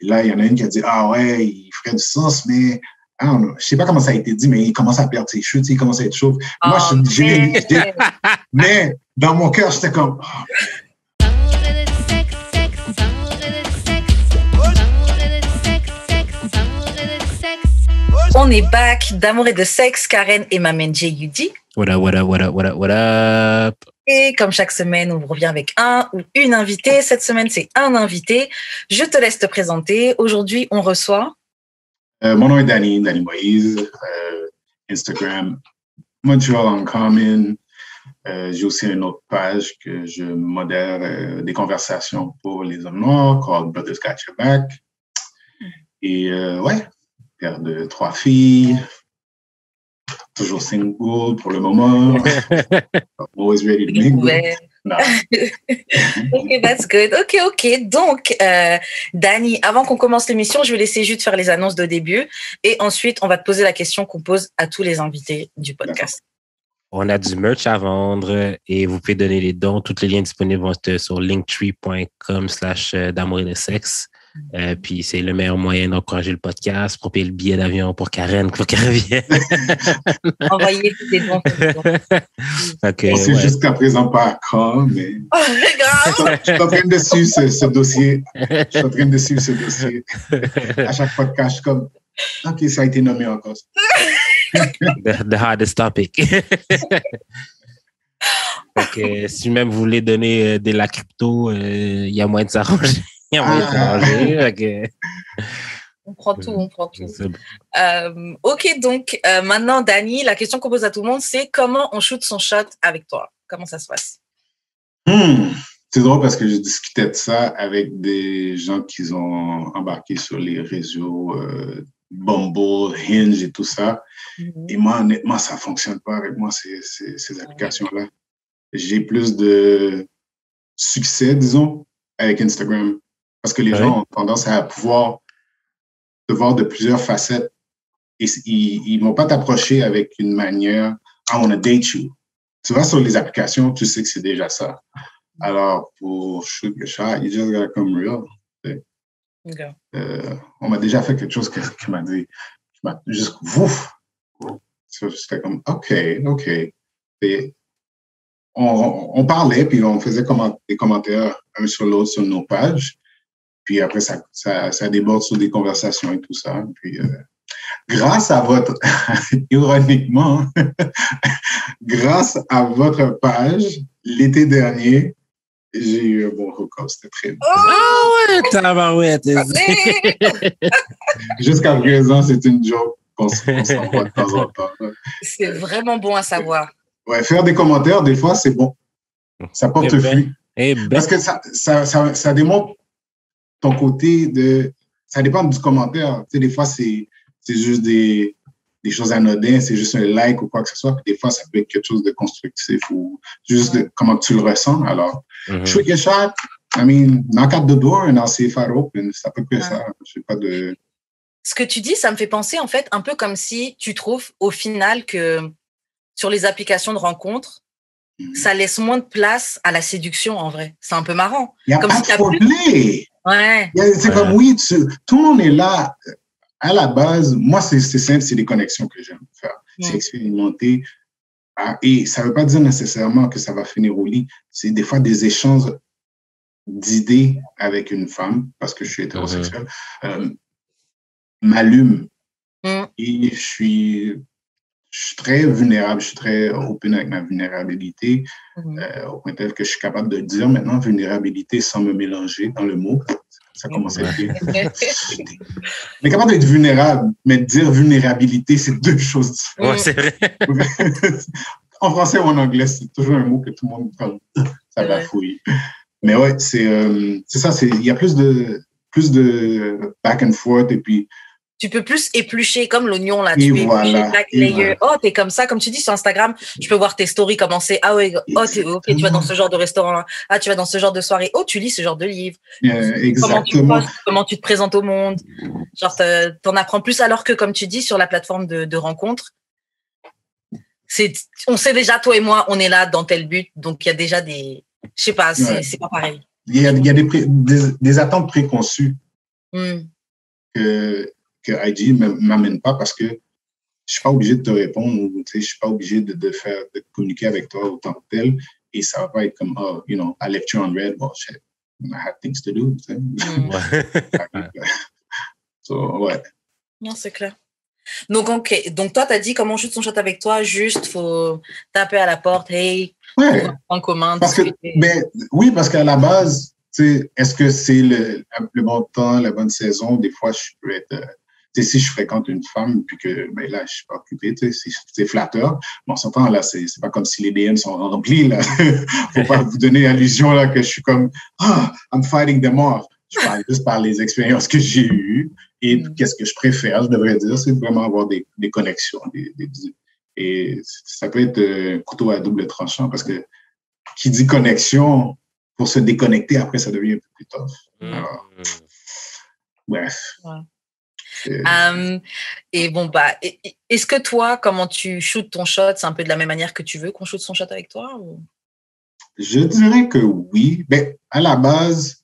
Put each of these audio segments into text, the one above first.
Et là, il y en a une qui a dit, ah ouais, il ferait du sens, mais je sais pas comment ça a été dit, mais il commence à perdre ses cheveux, il commence à être chauve. Moi, mais dans mon cœur, j'étais comme, On est back d'amour et de sexe, Karen et ma main J.U.D. What up? Et comme chaque semaine, on revient avec un ou une invitée. Cette semaine, c'est un invité. Je te laisse te présenter. Aujourd'hui, on reçoit... Mon nom est Danny Moïse. Instagram, Montreal Uncommon. J'ai aussi une autre page que je modère des conversations pour les hommes noirs, called Brothers Got Your Back. Et père de 3 filles. Toujours single pour le moment. Always ready to mingle. No. OK, that's good. OK. Donc, Danny, avant qu'on commence l'émission, je vais laisser juste faire les annonces de début. Et ensuite, on va te poser la question qu'on pose à tous les invités du podcast. On a du merch à vendre et vous pouvez donner les dons. Tous les liens disponibles vont être sur linktree.com/d'amour et de sexe. Puis c'est le meilleur moyen d'encourager le podcast, pour payer le billet d'avion pour Karen, pour qu'elle revienne. Envoyez tous les dons. On sait jusqu'à présent pas quand, mais je suis en train de suivre ce dossier. À chaque podcast, je suis comme, OK, ça a été nommé encore. The hardest topic. Donc, si même vous voulez donner de la crypto, il y a moyen de s'arranger. Okay. On prend tout. OK, donc maintenant, Danny, la question qu'on pose à tout le monde, c'est comment on shoot son shot avec toi? Comment ça se passe? C'est drôle parce que je discutais de ça avec des gens qui ont embarqué sur les réseaux Bumble, Hinge et tout ça. Et moi, honnêtement, ça ne fonctionne pas avec moi, ces applications-là. J'ai plus de succès, disons, avec Instagram. Parce que les gens ont tendance à pouvoir te voir de plusieurs facettes. Et ils ne vont pas t'approcher avec une manière « I want to date you ». Tu vas sur les applications, tu sais que c'est déjà ça. Alors, pour shoot your shot, you just gotta come real. Okay. On m'a déjà fait quelque chose qui m'a dit, juste vouf. C'était comme OK. Et on parlait, puis on faisait des commentaires un sur l'autre sur nos pages. Puis après, ça déborde sur des conversations et tout ça. Puis, grâce à ironiquement, grâce à votre page, l'été dernier, j'ai eu un bon hook-up. C'était très bon. Tabarouette! Jusqu'à présent, c'est une joke qu'on s'envoie de temps en temps. C'est vraiment bon à savoir. Ouais, faire des commentaires, des fois, c'est bon. Ça porte fruit. Parce que ça démontre ton côté ça dépend du commentaire. Tu sais, des fois, c'est juste des choses anodines, c'est juste un like ou quoi que ce soit. Puis des fois, ça peut être quelque chose de constructif ou juste comment tu le ressens. Alors, shoot your shot, knock at the door and I'll see if I open. C'est à peu près ça. Je sais pas de... Ce que tu dis, ça me fait penser, en fait, un peu comme si tu trouves au final que sur les applications de rencontres, ça laisse moins de place à la séduction, en vrai. C'est un peu marrant. Il n'y a comme pas de foreplay. Ouais. C'est comme, oui, tout le monde est là. À la base, moi, c'est simple, c'est des connexions que j'aime faire. C'est expérimenter. Et ça ne veut pas dire nécessairement que ça va finir au lit. C'est des fois des échanges d'idées avec une femme, parce que je suis hétérosexuel, m'allume. Et je suis très vulnérable, je suis très open avec ma vulnérabilité, au point tel que je suis capable de dire maintenant vulnérabilité sans me mélanger dans le mot. Ça commence à être bien. Mais capable d'être vulnérable, mais dire vulnérabilité, c'est deux choses différentes. Ouais, c'est vrai. En français ou en anglais, c'est toujours un mot que tout le monde parle. Ça bafouille. Mais ouais, c'est ça, il y a plus de back and forth et puis tu peux plus éplucher comme l'oignon là. Tu peux éplucher chaque layer. Oh, t'es comme ça, comme tu dis sur Instagram, je peux voir tes stories commencer. Ah ouais, ok, tu vas dans ce genre de restaurant. Ah, tu vas dans ce genre de soirée. Oh, tu lis ce genre de livre. Exactement. Comment tu te présentes au monde. Genre, t'en apprends plus alors que, comme tu dis, sur la plateforme de rencontres, on sait déjà, toi et moi, on est là dans tel but. Donc, il y a déjà je sais pas, c'est pas pareil. Il y a des attentes préconçues que IG ne m'amène pas parce que je suis pas obligé de te répondre ou je suis pas obligé de communiquer avec toi autant que tel et ça va pas être comme I left you on red, well shit, I had things to do. So, ouais. Non, c'est clair. Donc, ok. Donc, toi, tu as dit comment shoot son shot avec toi, juste, faut taper à la porte, hey, en commun. Oui, parce qu'à la base, est-ce que c'est le bon temps, la bonne saison? Des fois, je peux être. Si je fréquente une femme, puis que là, je ne suis pas occupé, c'est flatteur. Mais en ce temps, là, c'est pas comme si les DM sont remplis. Il ne faut pas vous donner l'illusion là, que je suis comme I'm fighting them off. Je parle juste par les expériences que j'ai eues et qu'est-ce que je préfère, je devrais dire, c'est vraiment avoir des connexions. Et ça peut être un couteau à double tranchant parce que qui dit connexion, pour se déconnecter, après, ça devient un peu plus tough. Alors, bref. Ouais. Et bon, est-ce que toi, comment tu shootes ton shot, c'est un peu de la même manière que tu veux qu'on shoot son shot avec toi? Ou? Je dirais que oui. Mais à la base,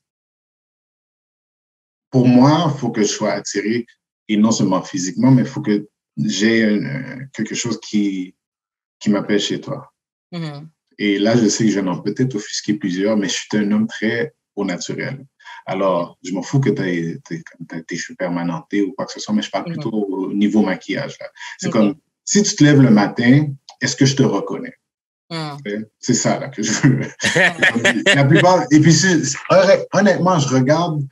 pour moi, il faut que je sois attiré, et non seulement physiquement, mais il faut que j'ai quelque chose qui m'appelle chez toi. Et là, je sais que je vais peut-être offusquer plusieurs, mais je suis un homme très au naturel. Alors, je m'en fous que tu aies tes cheveux permanentés ou quoi que ce soit, mais je parle plutôt au niveau maquillage. Là. C'est comme, si tu te lèves le matin, est-ce que je te reconnais? C'est ça là, que je veux. La plupart, et puis, honnêtement, je regarde,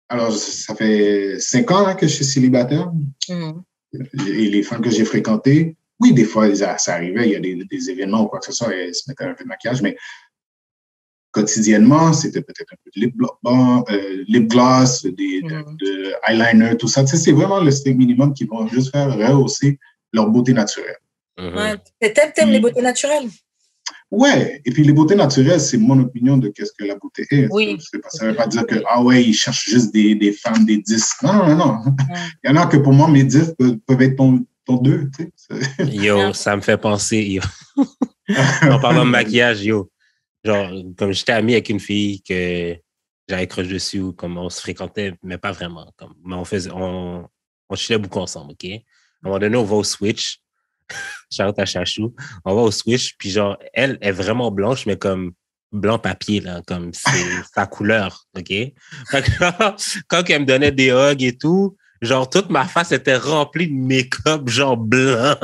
alors ça fait 5 ans là, que je suis célibataire, et les femmes que j'ai fréquentées, oui, des fois, ça arrivait, il y a des événements ou quoi que ce soit, et elles se mettaient un peu de maquillage, mais quotidiennement, c'était peut-être un peu de lip gloss, de eyeliner, tout ça. C'est vraiment le strict minimum qui vont juste faire rehausser leur beauté naturelle. Ouais. T'aimes les beautés naturelles? Ouais. Et puis les beautés naturelles, c'est mon opinion de qu'est-ce que la beauté est. Oui. Ça ne veut pas dire que, ils cherchent juste des femmes, des 10. Non. Il y en a que pour moi, mes 10 peuvent être ton 2. Tu sais. Yo, ça me fait penser, en parlant de maquillage, genre, comme j'étais ami avec une fille que j'avais crush dessus, ou comme on se fréquentait, mais pas vraiment. Mais on chillait beaucoup ensemble, OK? À un moment donné, on va au Switch. Shout à Chachou. On va au Switch, puis genre, elle est vraiment blanche, mais comme blanc papier, là, comme c'est sa couleur, OK? Fait que genre, quand elle me donnait des hugs et tout, genre, toute ma face était remplie de make-up, genre blanc.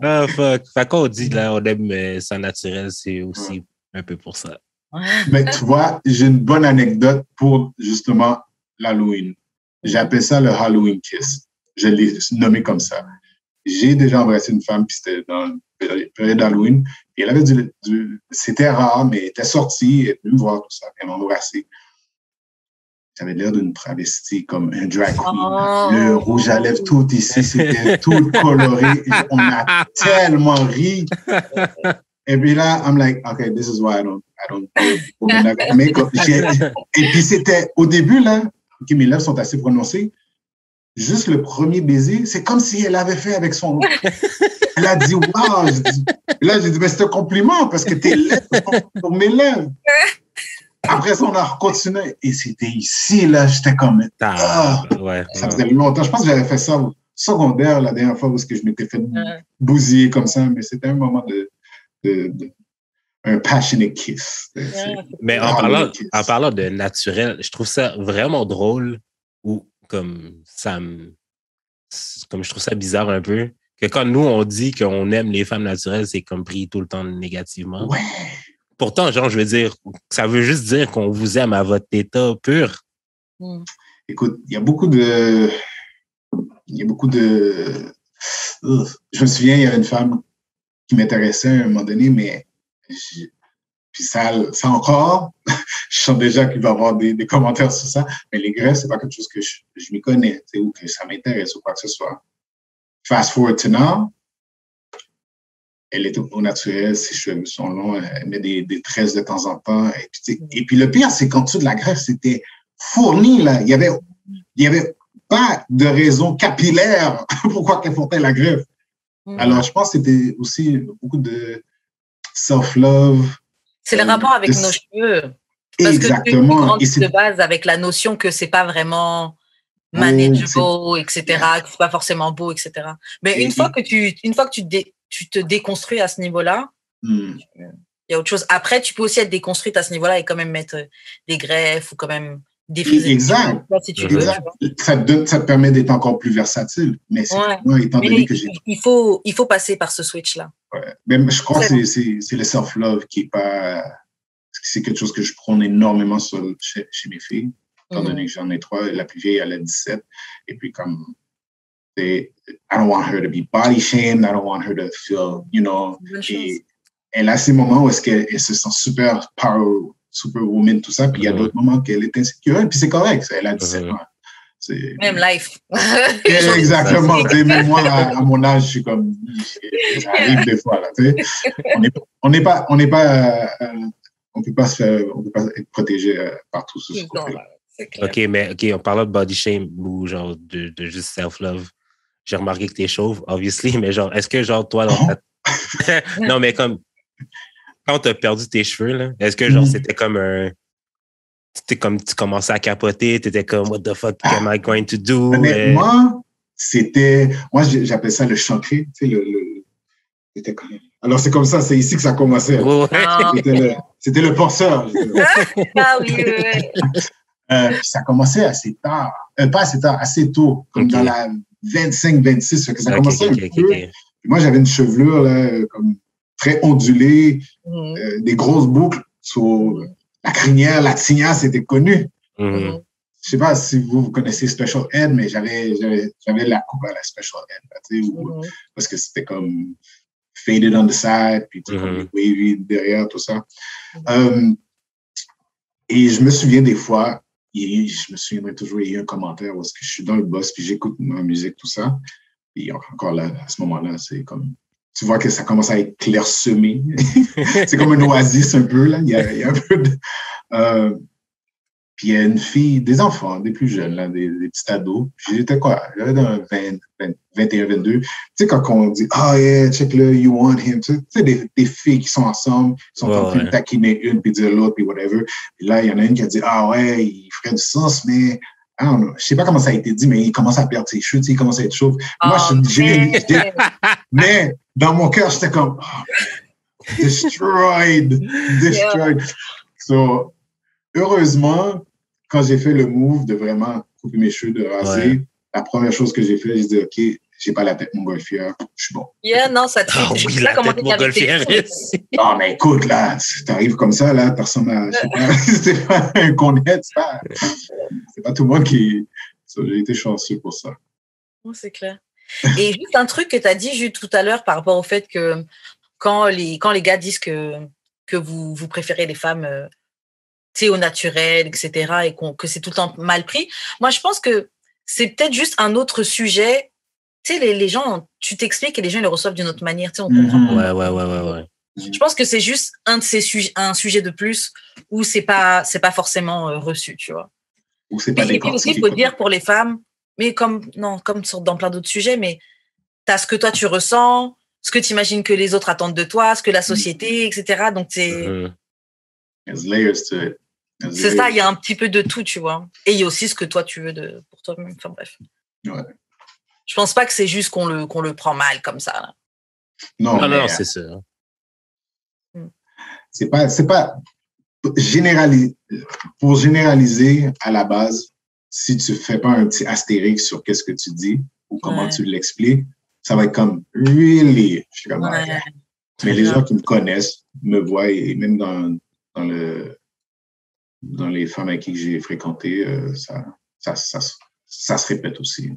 Ah, fuck. Fait qu'on dit, là, on aime ça naturel, c'est aussi un peu pour ça. Mais tu vois, j'ai une bonne anecdote pour, justement, l'Halloween. J'appelle ça le Halloween kiss. Je l'ai nommé comme ça. J'ai déjà embrassé une femme, puis c'était dans la période d'Halloween, et elle avait c'était rare, mais elle était sortie, elle est venue me voir, tout ça, elle m'a embrassé. J'avais l'air d'une travestie, comme un drag queen. Le rouge à lèvres tout ici, c'était tout coloré. Et on a tellement ri. Et puis là, I'm like, okay, this is why I don't make up. Et puis c'était, au début, là, mes lèvres sont assez prononcées. Juste le premier baiser, c'est comme si elle avait fait avec son... Elle a dit, wow! Là, j'ai dit, mais c'est un compliment parce que tes lèvres sont sur mes lèvres. Après ça, on a continué. Et c'était ici, là, j'étais comme... Ça faisait longtemps. Je pense que j'avais fait ça au secondaire, la dernière fois où je m'étais fait bousiller comme ça, mais c'était un moment un passionate kiss. Mais en parlant de naturel, je trouve ça vraiment drôle ou comme je trouve ça bizarre un peu, que quand nous, on dit qu'on aime les femmes naturelles, c'est comme pris tout le temps négativement. Ouais. Pourtant, genre, je veux dire, ça veut juste dire qu'on vous aime à votre état pur. Écoute, il y a beaucoup de... Je me souviens, il y avait une femme qui m'intéressait à un moment donné, mais puis ça encore, je sens déjà qu'il va y avoir des commentaires sur ça, mais les greffes, c'est pas quelque chose que je m'y connais, ou que ça m'intéresse ou quoi que ce soit. Fast forward to now, elle est au naturel, ses cheveux sont longs, elle met des tresses de temps en temps. Et puis le pire, c'est qu'en dessous de la greffe, c'était fourni, là. Il y avait pas de raison capillaire pourquoi qu'elle portait la greffe. Alors, je pense que c'était aussi beaucoup de self-love. C'est le rapport avec nos cheveux Parce Exactement. que tu grandis de base avec la notion que c'est pas vraiment manageable, etc., que c'est pas forcément beau, etc. Mais une fois que tu te déconstruis à ce niveau-là, il y a autre chose. Après, tu peux aussi être déconstruite à ce niveau-là et quand même mettre des greffes ou quand même défriser. Exact. Si tu veux. Ça te permet d'être encore plus versatile. Mais c'est moi, étant donné que il faut passer par ce switch-là. Ouais. Mais je crois que c'est le self-love qui est pas... C'est quelque chose que je prône énormément chez mes filles, étant donné que j'en ai 3. La plus vieille, elle a 17. Et puis, comme, I don't want her to be body shamed. I don't want her to feel, Et elle a ces moments où est-ce qu'elle se sent super superwoman, tout ça. Puis il y a d'autres moments qu'elle est insécure. Et puis c'est correct. Elle a 17 ans. Même life. Exactement. Même moi, à mon âge, je suis comme... J'arrive des fois, là. On peut pas être protégé partout sur ce côté. OK, mais on parle de body shame ou genre de juste self-love. J'ai remarqué que t'es chauve, obviously, mais genre, est-ce que genre toi, non, mais comme quand t'as perdu tes cheveux, là, est-ce que genre c'était comme tu commençais à capoter, t'étais comme what the fuck am I going to do? Honnêtement, moi j'appelle ça le chancré, tu sais, c'était quand même. Alors, c'est comme ça, c'est ici que ça commençait. C'était le penseur. Ah oui. Puis ça commençait assez tard. Pas assez tard, assez tôt, comme dans la 25-26. Ça commençait un peu. Puis moi, j'avais une chevelure là, comme très ondulée, des grosses boucles sur la crinière, la tignasse, c'était connu. Je sais pas si vous connaissez Special Ed, mais j'avais la coupe à la Special Ed. Parce que c'était comme faded on the side, puis wavy derrière, tout ça. Et je me souviens des fois, je me souviendrai toujours, il y a un commentaire où est-ce que je suis dans le bus, puis j'écoute ma musique, tout ça. Et encore là, à ce moment-là, c'est comme... Tu vois que ça commence à être clairsemé. C'est comme un oasis un peu, là. Il y a un peu de... Puis il y a une fille, des enfants, des plus jeunes, là, des petits ados. J'étais quoi? J'avais dans 21, 22. Tu sais, quand on dit, yeah, check-le, you want him. Tu sais, des filles qui sont ensemble, qui sont en train de taquiner une, puis dire l'autre, puis whatever. Puis là, il y en a une qui a dit, ouais, il ferait du sens, mais I don't know. Je sais pas comment ça a été dit, mais il commence à perdre ses cheveux, tu sais, il commence à être chauve. Moi, mais dans mon cœur, j'étais comme, destroyed. So, heureusement, quand j'ai fait le move de vraiment couper mes cheveux, de raser, la première chose que j'ai fait, j'ai dit, OK, j'ai pas la tête montgolfière, je suis bon. Non, ça te fait. Oui, la tête montgolfière. Non, mais écoute, là, t'arrives comme ça, là, personne n'a, c'est pas un connaître, c'est pas tout le monde qui... J'ai été chanceux pour ça. C'est clair. Et juste un truc que tu as dit juste tout à l'heure par rapport au fait que quand les gars disent que vous préférez les femmes au naturel, etc., et que c'est tout le temps mal pris, moi, je pense que c'est peut-être juste un autre sujet. Tu sais, les gens, tu t'expliques et les gens ils le reçoivent d'une autre manière. Tu sais, on comprend. Ouais. Je pense que c'est juste un sujet de plus où c'est pas forcément reçu, tu vois. Ou c'est pas et puis aussi, il faut dire pour les femmes, mais comme dans plein d'autres sujets, mais tu as ce que toi tu ressens, ce que tu imagines que les autres attendent de toi, ce que la société, etc. Donc, There's layers to it. C'est ça, il y a un petit peu de tout, tu vois. Et il y a aussi ce que toi tu veux pour toi-même. Enfin bref. Ouais. Je pense pas que c'est juste qu'on le prend mal comme ça. Là. Non, c'est ça. C'est pas généraliser. Pour généraliser à la base, si tu fais pas un petit astérix sur qu'est-ce que tu dis ou comment tu l'expliques, ça va être comme really. Je suis comme mais les gens qui me connaissent me voient et même dans les femmes avec qui j'ai fréquenté, ça se répète aussi.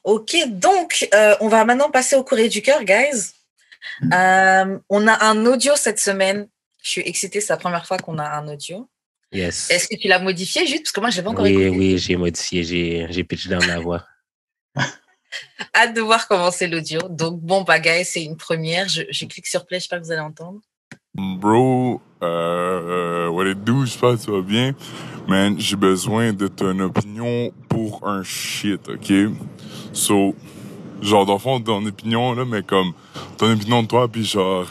OK, donc on va maintenant passer au courrier du cœur, guys. On a un audio cette semaine. Je suis excitée, c'est la première fois qu'on a un audio. Yes. Est-ce que tu l'as modifié, juste? Parce que moi, je l'ai pas encore écouté. Oui, j'ai modifié. J'ai pitché dans ma voix. Hâte de voir comment c'est l'audio. Donc, bon, guys, c'est une première. Je clique sur play, j'espère que vous allez entendre. Bro, what it do, j'espère que tu vas bien. Man, j'ai besoin de ton opinion pour un shit, OK? So, genre, dans le fond, ton opinion, là, mais comme, ton opinion de toi, puis genre,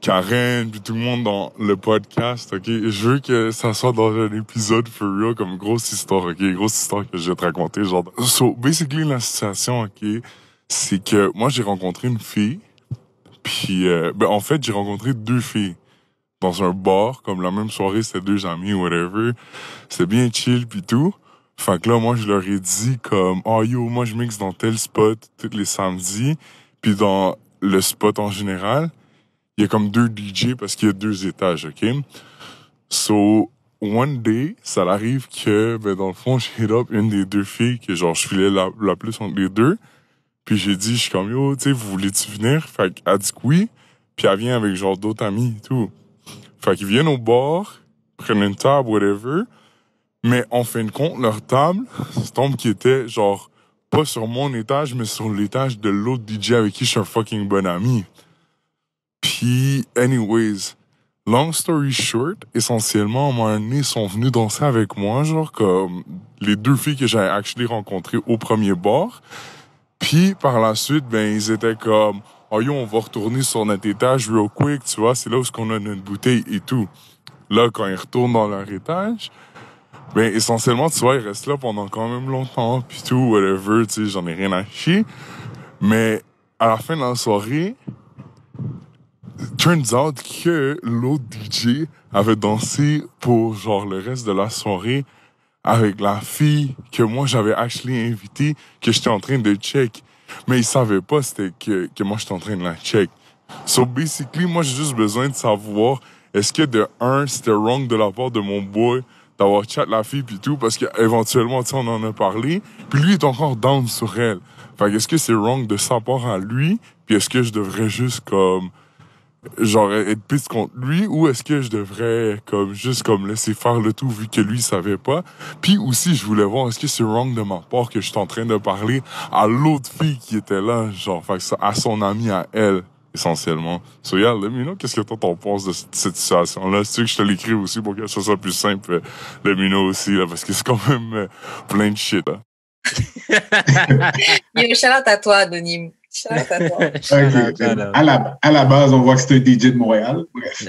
Karen, puis tout le monde dans le podcast, OK? Je veux que ça soit dans un épisode for real, comme grosse histoire, OK? Grosse histoire que je vais te raconter, genre. So, basically, la situation, OK, c'est que moi, j'ai rencontré une fille, puis, en fait, j'ai rencontré 2 filles dans un bar, comme la même soirée, c'était 2 amis, whatever. C'était bien chill, puis tout. Fait que là, moi, je leur ai dit comme, oh yo, moi, je mixe dans tel spot tous les samedis, puis dans le spot en général, il y a comme 2 DJ parce qu'il y a 2 étages, OK? So, one day, ça arrive que, dans le fond, je hit up une des 2 filles que, genre, je filais la plus entre les 2. Puis j'ai dit, je suis comme, yo, tu sais, vous voulez-tu venir? Fait qu'elle dit que oui. Puis elle vient avec, genre, d'autres amis et tout. Fait qu'ils viennent au bar, prennent une table, whatever. Mais en fin de compte, leur table, c'est une table qui était, genre, pas sur mon étage, mais sur l'étage de l'autre DJ avec qui je suis un fucking bon ami. Puis, anyways, long story short, essentiellement, à un moment donné, ils sont venus danser avec moi, genre, comme les 2 filles que j'avais actually rencontrées au premier bar. Puis, par la suite, ils étaient comme, oh yo, on va retourner sur notre étage real quick, tu vois, c'est là où on a notre bouteille et tout. Là, quand ils retournent dans leur étage, essentiellement, tu vois, ils restent là pendant quand même longtemps, puis tout, whatever, tu sais, j'en ai rien à chier. Mais, à la fin de la soirée, turns out que l'autre DJ avait dansé pour, genre, le reste de la soirée avec la fille que moi, j'avais actually invitée, que j'étais en train de check. Mais il savait pas que moi, j'étais en train de la check. So, basically, moi, j'ai juste besoin de savoir, est-ce que de un, c'était wrong de la part de mon boy d'avoir chat la fille pis tout, parce qu'éventuellement, tu sais, on en a parlé, puis lui est encore down sur elle. Fait que est-ce que c'est wrong de sa part à lui, puis est-ce que je devrais juste, comme, genre, être pisse contre lui, ou est-ce que je devrais, comme, juste, comme, laisser faire le tout, vu que lui, il savait pas. Puis aussi, je voulais voir, est-ce que c'est wrong de ma part que je suis en train de parler à l'autre fille qui était là, genre, fait que ça, à son amie, à elle, essentiellement. So, yeah, let me know, qu'est-ce que toi t'en penses de cette situation-là? Si tu veux que je te l'écrive aussi pour que ça soit plus simple, let me know aussi, là, parce que c'est quand même plein de shit, là. Yo, shout-out à toi, Anonyme. Shout-out à toi. Okay. À la base, on voit que c'est un DJ de Montréal. Bref.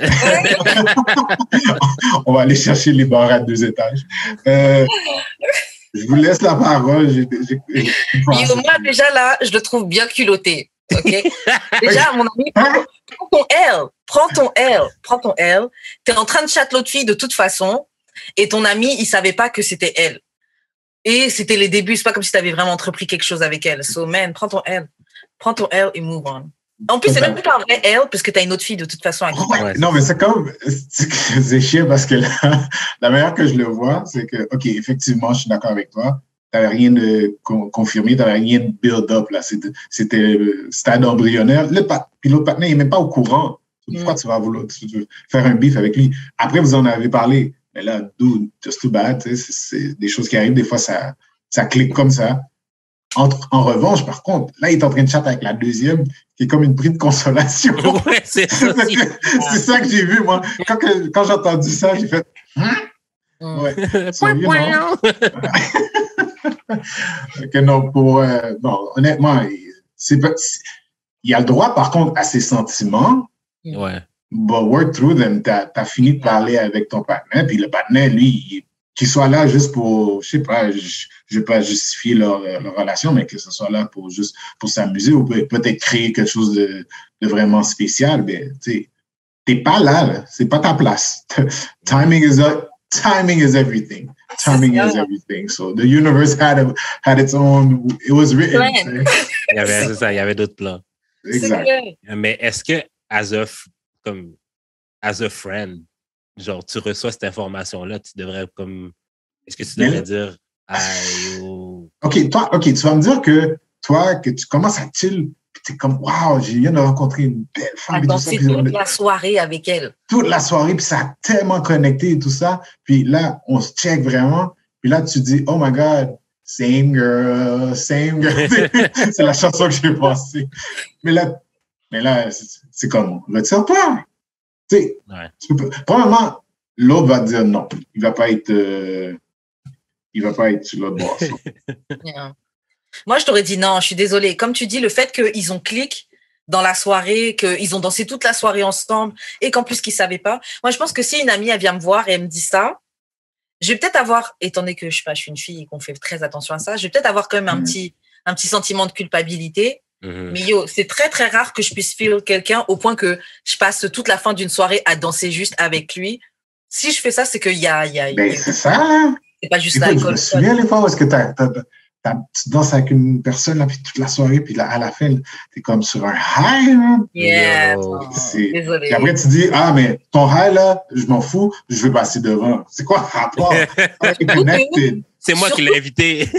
On va aller chercher les bars à 2 étages. Je vous laisse la parole. Yo, moi, déjà, là, je le trouve bien culotté. OK? Déjà, mon ami, prends ton L. T'es en train de chatter l'autre fille de toute façon, et ton ami, il savait pas que c'était elle. Et c'était les débuts, c'est pas comme si t'avais vraiment entrepris quelque chose avec elle. So, man, prends ton L et move on. En plus, c'est même pas un vrai L, parce que t'as une autre fille de toute façon à qui non, mais c'est comme, c'est chiant parce que la manière que je le vois, c'est que, OK, effectivement, je suis d'accord avec toi. T'avais rien de confirmé, t'avais rien de build-up, là. C'était stade embryonnaire. Puis l'autre partenaire, il n'est même pas au courant. Pourquoi tu vas vouloir faire un beef avec lui? Après, vous en avez parlé. Mais là, dude, just too bad. C'est des choses qui arrivent. Des fois, ça clique comme ça. En revanche, par contre, là, il est en train de chatter avec la deuxième, qui est comme une prix de consolation. Ouais, c'est ça. C'est ça que j'ai vu, moi. Quand j'ai entendu ça, j'ai fait ouais. Non, honnêtement, il a le droit, par contre, à ses sentiments. Ouais. But work through them. T'as fini de parler avec ton partenaire, puis le partenaire, lui, qu'il soit là juste pour, je sais pas, je vais pas justifier leur relation, mais que ce soit là pour s'amuser ou peut-être créer quelque chose de vraiment spécial. Ben, tu sais, t'es pas là. C'est pas ta place. Timing is everything. Timing is everything. So the universe had its own. It was written. Il y avait d'autres plans. Exact. Mais est-ce que as a friend, genre tu reçois cette information-là, tu devrais comme, est-ce que tu devrais dire, OK, tu vas me dire que toi, que tu commences à chill. C'est comme, waouh, je viens de rencontrer une belle femme. Et tout ça, toute la soirée avec elle. Toute la soirée, puis ça a tellement connecté et tout ça. Puis là, on se check vraiment. Puis là, tu dis, oh my God, same girl. C'est la chanson que j'ai passée. Mais là, c'est comme, retire-toi. Tu sais, probablement, l'autre va te dire non. Il va pas être sur l'autre bord. Yeah. Moi, je t'aurais dit non, je suis désolée. Comme tu dis, le fait qu'ils ont cliqué, dans la soirée, qu'ils ont dansé toute la soirée ensemble et qu'en plus qu'ils savaient pas. Moi, je pense que si une amie, elle vient me voir et elle me dit ça, je vais peut-être avoir, étant donné que je sais pas, je suis une fille et qu'on fait très attention à ça, je vais peut-être avoir quand même un petit sentiment de culpabilité. Mais yo, c'est très très rare que je puisse feel quelqu'un au point que je passe toute la fin d'une soirée à danser juste avec lui. Si je fais ça, c'est qu'il y a c'est ça. C'est pas juste écoute, l'alcool. Je me souviens les fois où est-ce que tu danses avec une personne là, puis toute la soirée, puis là, à la fin, t'es comme sur un high. Là. Yeah. Désolé. Et après, tu dis, mais ton high, là, je m'en fous, je vais passer devant. C'est quoi le rapport? C'est moi qui l'ai invité.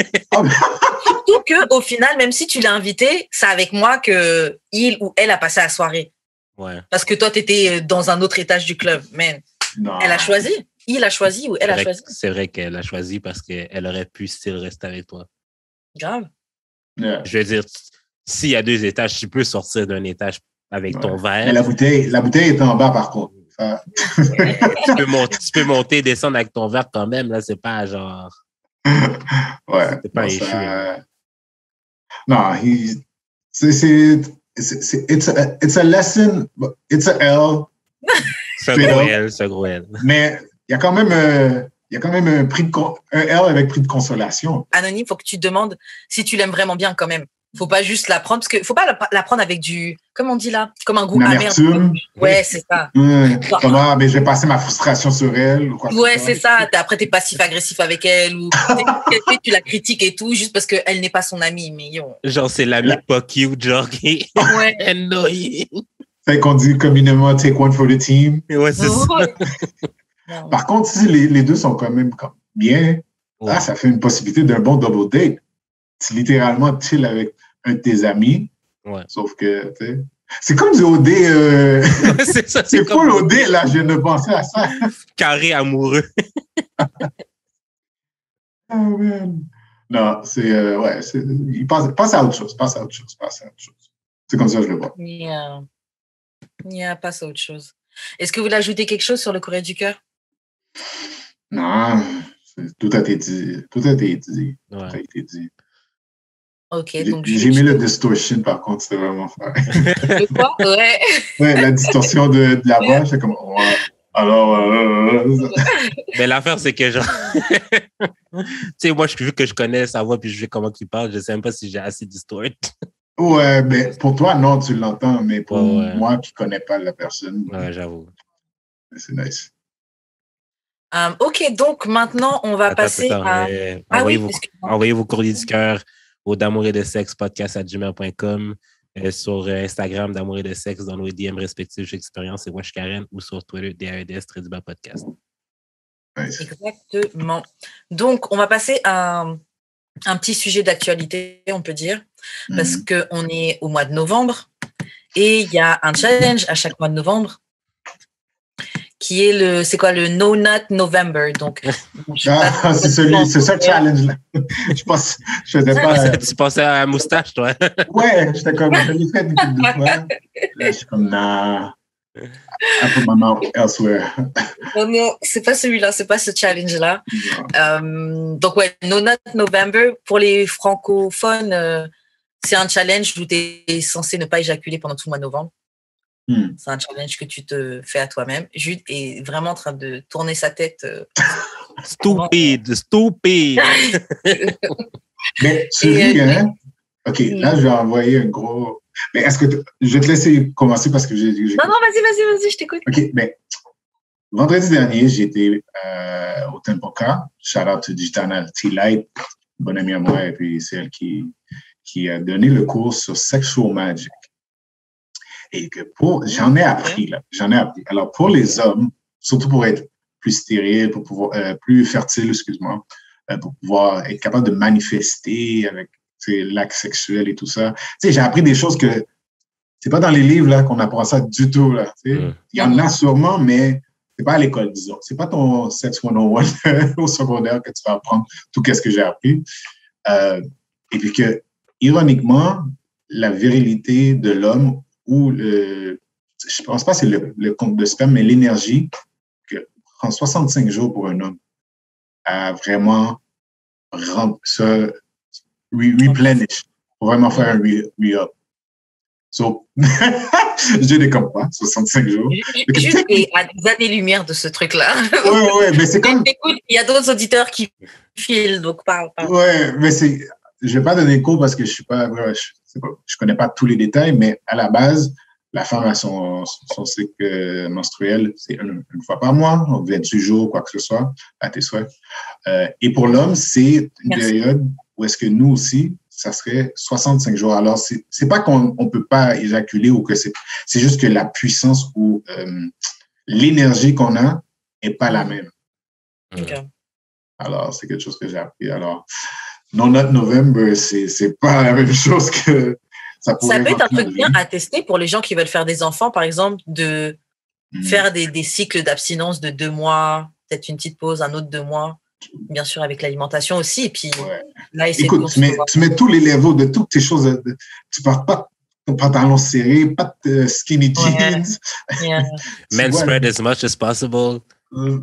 Surtout qu'au final, même si tu l'as invité, c'est avec moi que il ou elle a passé la soirée. Ouais. Parce que toi, tu étais dans un autre étage du club. Man, elle a choisi. Il a choisi ou elle a choisi. C'est vrai qu'elle a choisi parce qu'elle aurait pu still rester avec toi. Grave. Yeah. Je veux dire, s'il y a 2 étages, tu peux sortir d'un étage avec ton verre. Mais la bouteille est en bas, par contre. Ça... tu peux monter, descendre avec ton verre quand même. Là, c'est pas genre... Ouais. C'est pas un issue. Non, it's a lesson, it's a L. C'est un gros L. Mais il y a quand même un L avec prix de consolation. Anonyme, faut que tu te demandes si tu l'aimes vraiment bien quand même. Faut pas juste la prendre, parce que faut pas la prendre avec du, comment on dit là, comme un goût amer. Ouais, c'est ça. Comment, mais je vais passer ma frustration sur elle ou quoi. Ouais, c'est ça. Après, t'es passif-agressif avec elle ou tu la critiques et tout, juste parce qu'elle n'est pas son amie. Mais yo. Genre, c'est l'ami pas cute, genre, qui est annoying. Fait qu'on dit communément take one for the team. Ouais, c'est ça. Par contre, si les deux sont quand même bien, là, ça fait une possibilité d'un bon double date. C'est littéralement chill avec un de tes amis. Ouais. Sauf que, tu sais, c'est comme du OD. C'est ça. C'est full OD, là, je viens de penser à ça. Carré amoureux. Oh, man. Non, c'est, ouais, il passe à autre chose. C'est comme ça que je le vois. Passe à autre chose. Est-ce que vous voulez ajouter quelque chose sur le courrier du cœur? Non, tout a été dit. Ouais. Ok, donc j'ai mis le distortion, par contre, c'était vraiment fort. Le quoi? Ouais. Ouais, la distorsion de la voix, c'est comme, ouais. Alors, Mais l'affaire, c'est que genre, tu sais, moi, vu que je connais sa voix puis je sais comment il parle, je sais même pas si j'ai assez distort. Ouais, mais pour toi, non, tu l'entends, mais pour moi qui connais pas la personne. Ouais, j'avoue. C'est nice. Ok, donc maintenant, on va passer à... Envoyez vos courriers du cœur au d'amour et de sexe podcast@gmail.com, sur Instagram d'amour et de sexe dans nos DM respectifs Expérience et Wesh Karen ou sur Twitter DAEDS_podcast. Nice. Exactement. Donc, on va passer à un petit sujet d'actualité, on peut dire, parce qu'on est au mois de novembre et il y a un challenge à chaque mois de novembre qui est le No Nut November. Donc, c'est ça le challenge-là. Je faisais pas. Tu pensais à la moustache, toi? Ouais, j'étais comme, je l'ai fait depuis 2 fois. Là, je suis comme, nah, I put my mouth elsewhere. Non, c'est pas celui-là, c'est pas ce challenge-là. Donc, ouais, No Nut November, pour les francophones, c'est un challenge où tu es censé ne pas éjaculer pendant tout le mois de novembre. C'est un challenge que tu te fais à toi-même. Jude est vraiment en train de tourner sa tête. Stupide. Mais tu ris, hein? OK, là, je vais envoyer un gros... Mais est-ce que... Je vais te laisser commencer parce que j'ai... Non, vas-y, je t'écoute. OK, mais vendredi dernier, j'étais au Tempoca. Shout out to Digital Light, bonne amie à moi, et puis c'est elle qui a donné le cours sur Sexual Magic. Et que j'en ai appris. Alors, pour les hommes, surtout pour être plus stérile, pour pouvoir, plus fertile, pour pouvoir être capable de manifester avec l'acte sexuel et tout ça. Tu sais, j'ai appris des choses que c'est pas dans les livres là qu'on apprend ça du tout là. Il y en a sûrement, mais c'est pas à l'école, disons. C'est pas ton Sex 101 au secondaire que tu vas apprendre tout ce que j'ai appris. Et puis que, ironiquement, la virilité de l'homme ou je pense pas que c'est le compte de sperme, mais l'énergie que prend 65 jours pour un homme à vraiment replenish, pour vraiment faire un re-up. So, je n'ai comme pas, 65 jours. Juste à des années-lumière de ce truc-là. Ouais, mais c'est comme... Écoute, il y a d'autres auditeurs qui filent, donc parle. Ouais, mais c'est... Je vais pas donner cours parce que je connais pas tous les détails, mais à la base, la femme a son cycle menstruel, c'est une fois par mois, 28 jours, quoi que ce soit, à tes souhaits. Et pour l'homme, c'est une période où est-ce que nous aussi, ça serait 65 jours. Alors, c'est pas qu'on peut pas éjaculer ou que c'est juste que la puissance ou l'énergie qu'on a est pas la même. Okay. Alors, c'est quelque chose que j'ai appris. Alors, No Nut November, c'est pas la même chose que ça pourrait être un truc bien à tester pour les gens qui veulent faire des enfants, par exemple, de faire des cycles d'abstinence de 2 mois, peut-être une petite pause, un autre 2 mois. Bien sûr, avec l'alimentation aussi. Et puis, là, écoute, tu mets tous les levels de toutes tes choses. Tu parles pas de pantalon serré, pas de skinny jeans. Yeah. Men spread as much as possible. Non,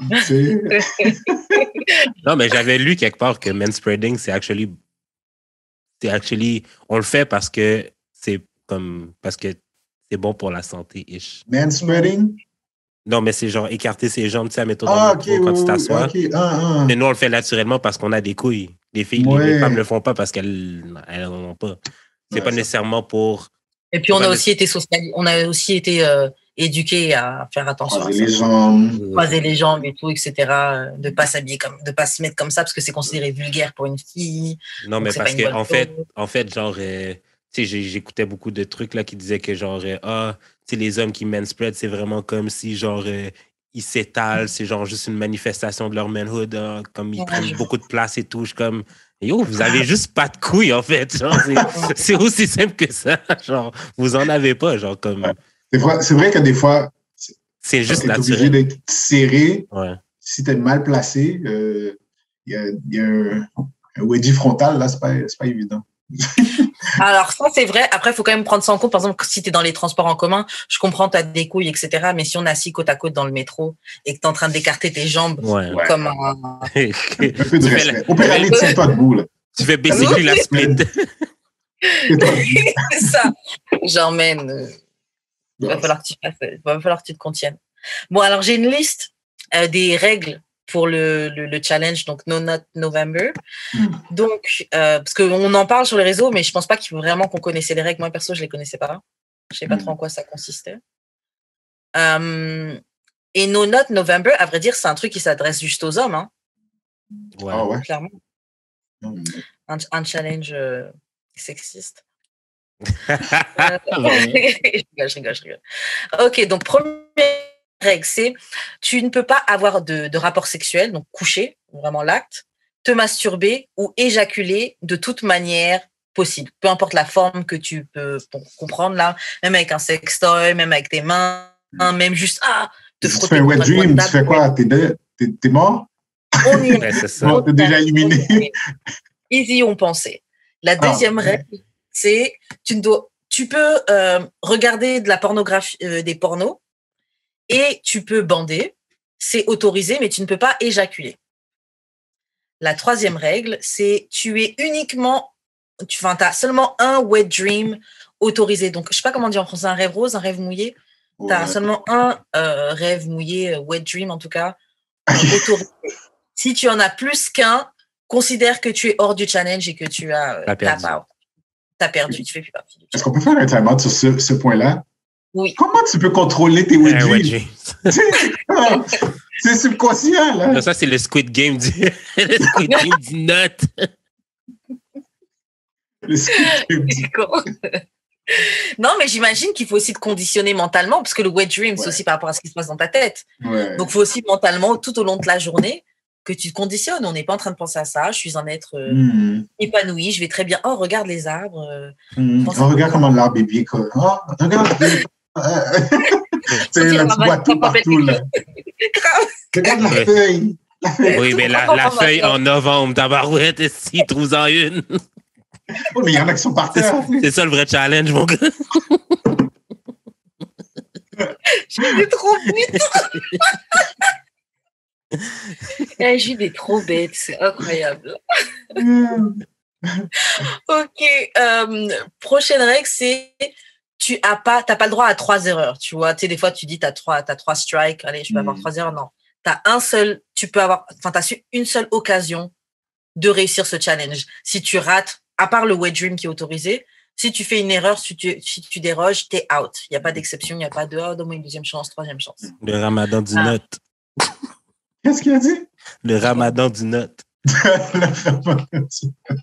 mais j'avais lu quelque part que men spreading, c'est actually, on le fait parce que c'est bon pour la santé. Men spreading? Non, mais c'est genre écarter ses jambes, tu sais, mettons dans le métro, quand tu t'assois. Mais nous, on le fait naturellement parce qu'on a des couilles. Les filles, les femmes ne le font pas parce qu'elles n'en ont pas. C'est pas nécessairement pour... Et puis, on a aussi été éduqués à faire attention croiser les jambes. Croiser les jambes et tout, etc. De pas s'habiller de pas se mettre comme ça parce que c'est considéré vulgaire pour une fille. Non, mais parce que, en fait, genre... Tu sais, j'écoutais beaucoup de trucs là qui disaient que genre tu sais, les hommes qui manspread, c'est vraiment comme si genre ils s'étalent, c'est genre juste une manifestation de leur manhood, comme ils prennent beaucoup de place et tout. Je suis comme yo, vous avez juste pas de couilles en fait. Genre, c'est aussi simple que ça. Genre, vous en avez pas, genre comme. C'est vrai que des fois, c'est juste t'es naturel. obligé d'être serré. Ouais. Si t'es mal placé, il y a un wedgie frontal là, c'est pas évident. Alors, ça, c'est vrai. Après, il faut quand même prendre ça en compte. Par exemple, si tu es dans les transports en commun, je comprends, tu as des couilles, etc. Mais si on est assis côte à côte dans le métro et que tu es en train d'écarter tes jambes comme un peu de respect. Opéralie, tiens-toi debout, là. Tu fais basically la split. C'est ça. J'emmène. Il va falloir que tu te contiennes. Bon, alors, j'ai une liste des règles pour le challenge, donc No Nut November. Donc, parce qu'on en parle sur les réseaux, mais je pense pas qu'il faut vraiment qu'on connaissait les règles. Moi, perso, je les connaissais pas. Je sais pas trop en quoi ça consistait. Et No Nut November, à vrai dire, c'est un truc qui s'adresse juste aux hommes. Hein. Ouais. Clairement. Un challenge sexiste. Je rigole. Ok, donc première règle, c'est tu ne peux pas avoir de rapport sexuel, donc coucher, vraiment l'acte, te masturber ou éjaculer de toute manière possible, peu importe la forme que tu peux comprendre là, même avec un sextoy, même avec tes mains, même juste te frotter. Tu fais un wet dream, tu fais quoi? T'es mort? On y est. C'est ça. T'es déjà éliminé. Ils y ont pensé. La deuxième règle, c'est tu peux regarder de la pornographie, des pornos, et tu peux bander, c'est autorisé, mais tu ne peux pas éjaculer. La troisième règle, c'est tu as seulement un wet dream autorisé. Donc, je ne sais pas comment dire en français, un rêve rose, un rêve mouillé. Tu as seulement un rêve mouillé, wet dream en tout cas, autorisé. Si tu en as plus qu'un, considère que tu es hors du challenge et que tu as tap out. Tu as perdu, tu ne fais plus partie du challenge. Est-ce qu'on peut faire un time-out sur ce point-là? Oui. Comment tu peux contrôler tes wet dreams? C'est subconscient, là. Ça, c'est le Squid Game du nut. Le Squid Game Non, mais j'imagine qu'il faut aussi te conditionner mentalement, parce que le wet dream, c'est aussi par rapport à ce qui se passe dans ta tête. Ouais. Donc, il faut aussi mentalement, tout au long de la journée, que tu te conditionnes. On n'est pas en train de penser à ça. Je suis un être épanoui. Je vais très bien. Oh, regarde les arbres. Regarde comment l'arbre est bien. Oh, regarde. C'est là, tu vois tout partout, là. Regarde la feuille. Oui, mais la feuille en novembre, tabarouette, si trouve-en une. Oh, mais il y en a qui sont par terre. C'est ça le vrai challenge, mon gars. J'ai des trop bêtes. J'ai des trop bêtes, c'est incroyable. Ok, prochaine règle, c'est t'as pas le droit à 3 erreurs, tu vois. Tu sais, des fois, tu dis, t'as 3 strikes, allez, je peux avoir 3 erreurs. Non. T'as une seule occasion de réussir ce challenge. Si tu rates, à part le wet dream qui est autorisé, si tu fais une erreur, si tu déroges, t'es out. Il n'y a pas d'exception, il n'y a pas de, donne-moi une deuxième chance, troisième chance. Le ramadan du note. Qu'est-ce qu'il a dit? Le ramadan du note. Le ramadan du note.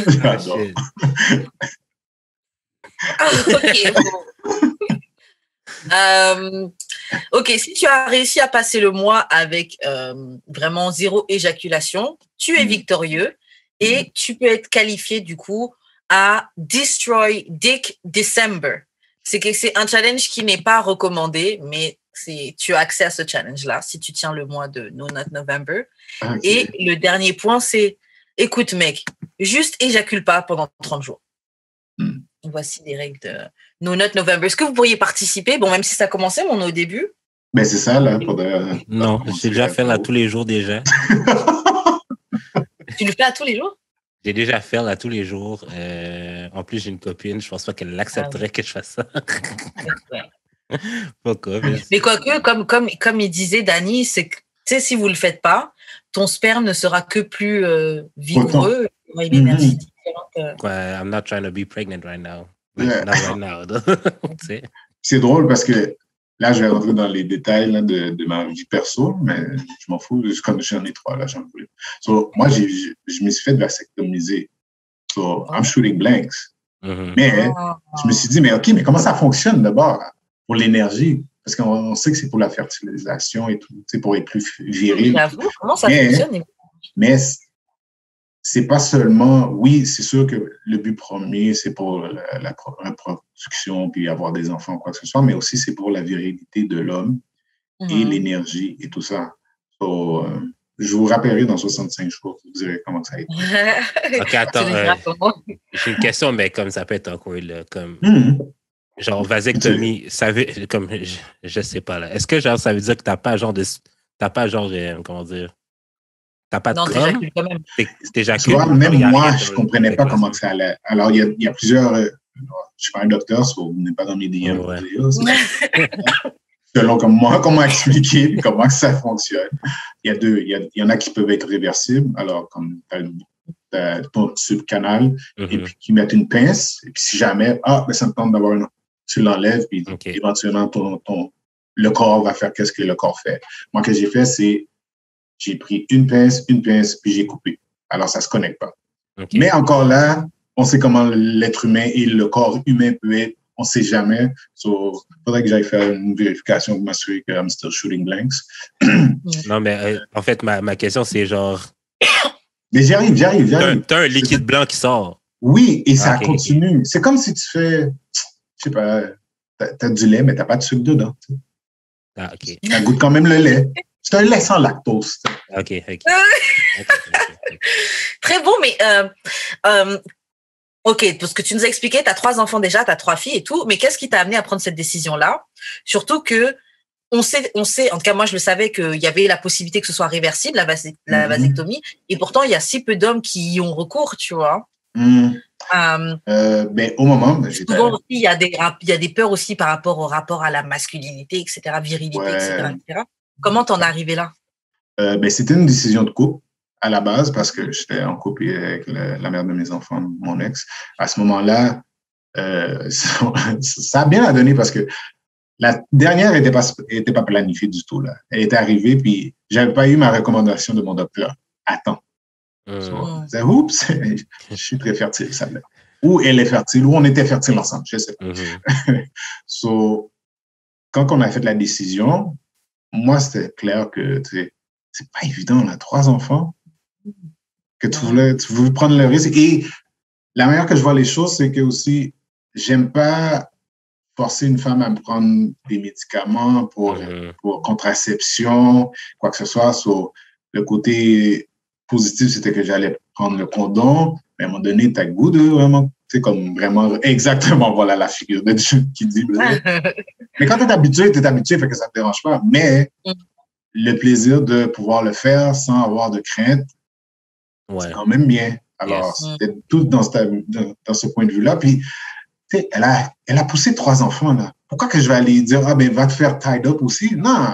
J'adore. Ok, bon. Ok, si tu as réussi à passer le mois avec vraiment 0 éjaculation, tu es victorieux et tu peux être qualifié du coup à Destroy Dick December. C'est un challenge qui n'est pas recommandé, mais tu as accès à ce challenge-là si tu tiens le mois de No Nut November. Okay. Et le dernier point, c'est, écoute mec, juste éjacule pas pendant 30 jours. Voici les règles de No Nut November. Est-ce que vous pourriez participer? Bon, même si ça commençait, mais on est au début. Ben, c'est ça, là. Non, j'ai déjà fait là tous les jours déjà. Tu le fais à tous les jours? J'ai déjà fait là tous les jours. En plus, j'ai une copine. Je pense pas qu'elle accepterait que je fasse ça. Ouais. Pourquoi? Mais quoique, comme il disait, Danny, c'est que si vous le faites pas, ton sperme ne sera que plus vigoureux. Il aura une énergie différente. I'm not trying to be pregnant right now. Not right now. C'est drôle parce que là, je vais rentrer dans les détails là, de ma vie perso, mais je m'en fous. Comme j'en ai 3, là, j'en voulais. So, moi, je me suis fait vasectomiser. So, I'm shooting blanks. Mais je me suis dit, mais OK, mais comment ça fonctionne d'abord pour l'énergie? Parce qu'on sait que c'est pour la fertilisation et tout, c'est pour être plus viril. J'avoue, comment ça fonctionne? Mais c'est pas seulement, oui, c'est sûr que le but premier, c'est pour la reproduction puis avoir des enfants, quoi que ce soit, mais aussi c'est pour la virilité de l'homme et l'énergie et tout ça. So, je vous rappellerai dans 65 jours, je vous dirai comment ça a été. OK, attends. J'ai une question, mais comme ça peut être encore là, comme genre vasectomie, ça veut, comme je sais pas là. Est-ce que genre ça veut dire que t'as pas genre comment dire? T'as pas de t'éjacules quand même. Tu vois, même moi, je comprenais pas comment ça allait. Alors, il y a plusieurs... je suis pas un docteur, so vous n'êtes pas dans mes DM. Selon comment expliquer comment ça fonctionne. Il y en a qui peuvent être réversibles. Alors, comme t'as ton tube canal, et puis qui mettent une pince, et puis si jamais, ben, ça me tente d'avoir tu l'enlèves, puis éventuellement, le corps va faire qu'est-ce que le corps fait. Moi, ce que j'ai fait, c'est j'ai pris une pince, puis j'ai coupé. Alors, ça ne se connecte pas. Okay. Mais encore là, on sait comment l'être humain et le corps humain peut être. On ne sait jamais. So, il faudrait que j'aille faire une vérification pour m'assurer que I'm still shooting blanks. Non, mais en fait, ma question, c'est genre... Mais j'arrive. T'as un liquide blanc qui sort. Oui, et ça continue. Okay. C'est comme si tu fais... Je sais pas, t'as du lait, mais t'as pas de sucre dedans. Ah, OK. Ça goûte quand même le lait. C'est un lait sans lactose. OK. Très bon, mais OK, parce que tu nous as expliqué, tu as 3 enfants déjà, tu as 3 filles et tout, mais qu'est-ce qui t'a amené à prendre cette décision-là? Surtout que on sait, en tout cas moi je le savais qu'il y avait la possibilité que ce soit réversible, la vasectomie, et pourtant il y a si peu d'hommes qui y ont recours, tu vois. Ben, au moment, souvent aussi, il y a des peurs aussi par rapport au rapport à la masculinité, etc., virilité, etc. Comment t'en es arrivé là? Ben, c'était une décision de couple à la base parce que j'étais en couple avec la mère de mes enfants, mon ex. À ce moment-là, ça a bien donné parce que la dernière était pas planifiée du tout. Là. Elle était arrivée, puis j'avais pas eu ma recommandation de mon docteur à temps. Oups, je suis très fertile, ça l'est. Ou elle est fertile, ou on était fertile ensemble, je sais pas. So, quand on a fait la décision, moi, c'était clair que c'est pas évident, là, 3 enfants, que tu voulais prendre le risque. Et la manière que je vois les choses, c'est que aussi, j'aime pas forcer une femme à me prendre des médicaments pour contraception, quoi que ce soit. So, le côté positif, c'était que j'allais prendre le condom, mais à un moment donné, t'as le goût de vraiment, tu sais, comme vraiment, exactement, voilà la figure de Dieu qui dit. Mais quand t'es habitué, fait que ça te dérange pas. Mais le plaisir de pouvoir le faire sans avoir de crainte, c'est quand même bien. Alors, c'était tout dans ce point de vue-là. Puis, tu sais, elle a poussé 3 enfants, là. Pourquoi que je vais aller dire, ah, ben, va te faire tied up aussi? Non,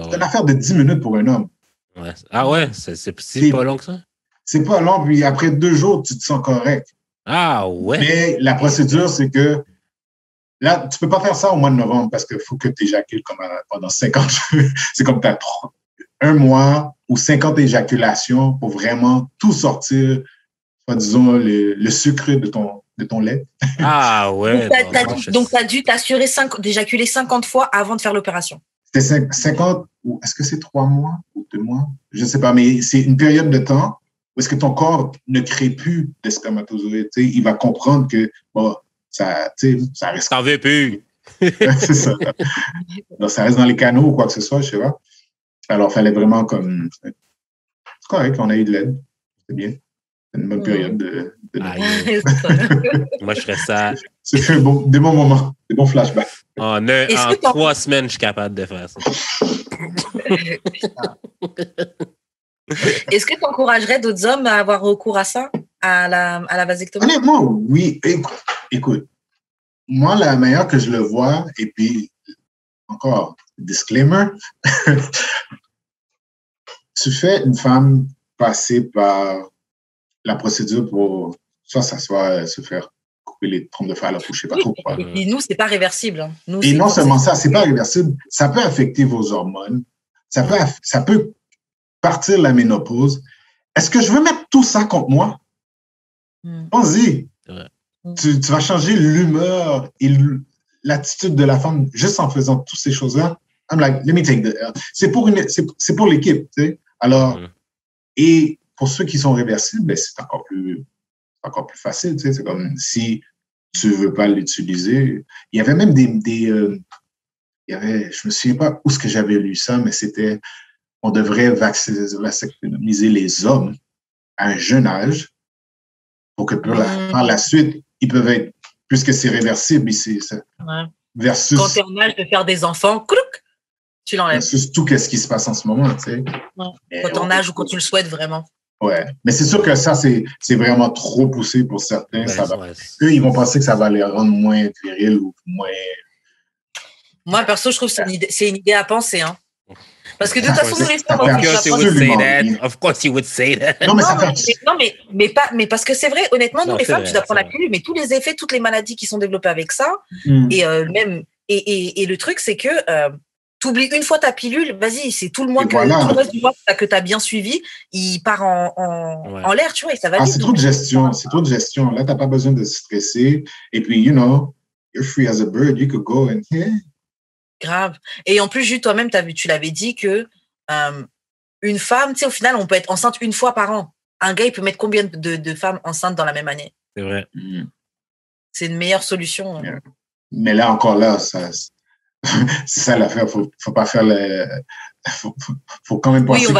c'est une affaire de 10 minutes pour un homme. Ouais. Ah ouais, c'est pas long que ça? C'est pas long, puis après 2 jours, tu te sens correct. Ah ouais? Mais la procédure, c'est que là, tu peux pas faire ça au mois de novembre parce qu'il faut que tu éjacules pendant 50 jours. C'est comme tu as 1 mois ou 50 éjaculations pour vraiment tout sortir, soit disons le sucre de ton lait. Ah ouais. Donc, tu as dû t'assurer d'éjaculer 50 fois avant de faire l'opération. C'était 50, ou est-ce que c'est 3 mois ou 2 mois? Je ne sais pas, mais c'est une période de temps où est-ce que ton corps ne crée plus de spermatozoïdes. Il va comprendre que, bon, ça reste. T'en veux plus. C'est ça. Donc, ça reste dans les canaux ou quoi que ce soit, je sais pas. Alors, il fallait vraiment comme. C'est correct, on a eu de l'aide. C'est bien. C'est une bonne période de Moi, je ferais ça. C'est des bons moments, des bons flashbacks. En 3 semaines, je suis capable de faire ça. Est-ce que tu encouragerais d'autres hommes à avoir recours à ça, à la vasectomie? Honnêtement, oui. Écoute, moi, la manière que je le vois, et puis, encore, disclaimer, tu fais une femme passer par la procédure pour soit s'asseoir, se faire couper les trompes de fer à la bouche, je sais pas trop quoi. Et nous, c'est pas réversible. Nous, et non seulement ça, c'est pas réversible, ça peut affecter vos hormones, ça peut partir la ménopause. Est-ce que je veux mettre tout ça contre moi? Pense-y. Tu vas changer l'humeur et l'attitude de la femme juste en faisant toutes ces choses-là. I'm like, let me take the L. C'est pour l'équipe, tu sais. Alors, et pour ceux qui sont réversibles, ben, c'est encore plus facile, tu sais. C'est comme si tu veux pas l'utiliser. Il y avait même je me souviens pas où est-ce que j'avais lu ça, mais c'était, on devrait vacciniser les hommes à un jeune âge pour que par la suite, ils peuvent être, puisque c'est réversible ici, versus. Quand tu es en âge de faire des enfants, tu l'enlèves. Versus tout ce qui se passe en ce moment, tu sais. Quand tu es en âge ou quand tu le souhaites vraiment. Ouais, mais c'est sûr que ça, c'est vraiment trop poussé pour certains. Eux, ils vont penser que ça va les rendre moins virils ou moins. Moi, perso, je trouve que c'est une idée à penser, hein. Parce que de toute façon, Of course you would say that. Non, mais parce que c'est vrai, honnêtement, nous, les femmes, tu dois prendre la pilule, mais tous les effets, toutes les maladies qui sont développées avec ça, et le truc, c'est que tu oublies une fois ta pilule, vas-y, c'est tout le mois tout le reste du mois que tu as bien suivi, il part en l'air, tu vois, et ça va vite. C'est trop de gestion, Là, tu n'as pas besoin de stresser. Et puis, you're free as a bird, you could go and Grave. Et en plus, Jules, toi-même, tu l'avais dit que une femme, tu sais, au final, on peut être enceinte une fois par an. Un gars, il peut mettre combien de femmes enceintes dans la même année? C'est vrai. C'est une meilleure solution. Yeah. Mais là, encore là, c'est ça l'affaire. Faut pas faire faut quand même penser c'est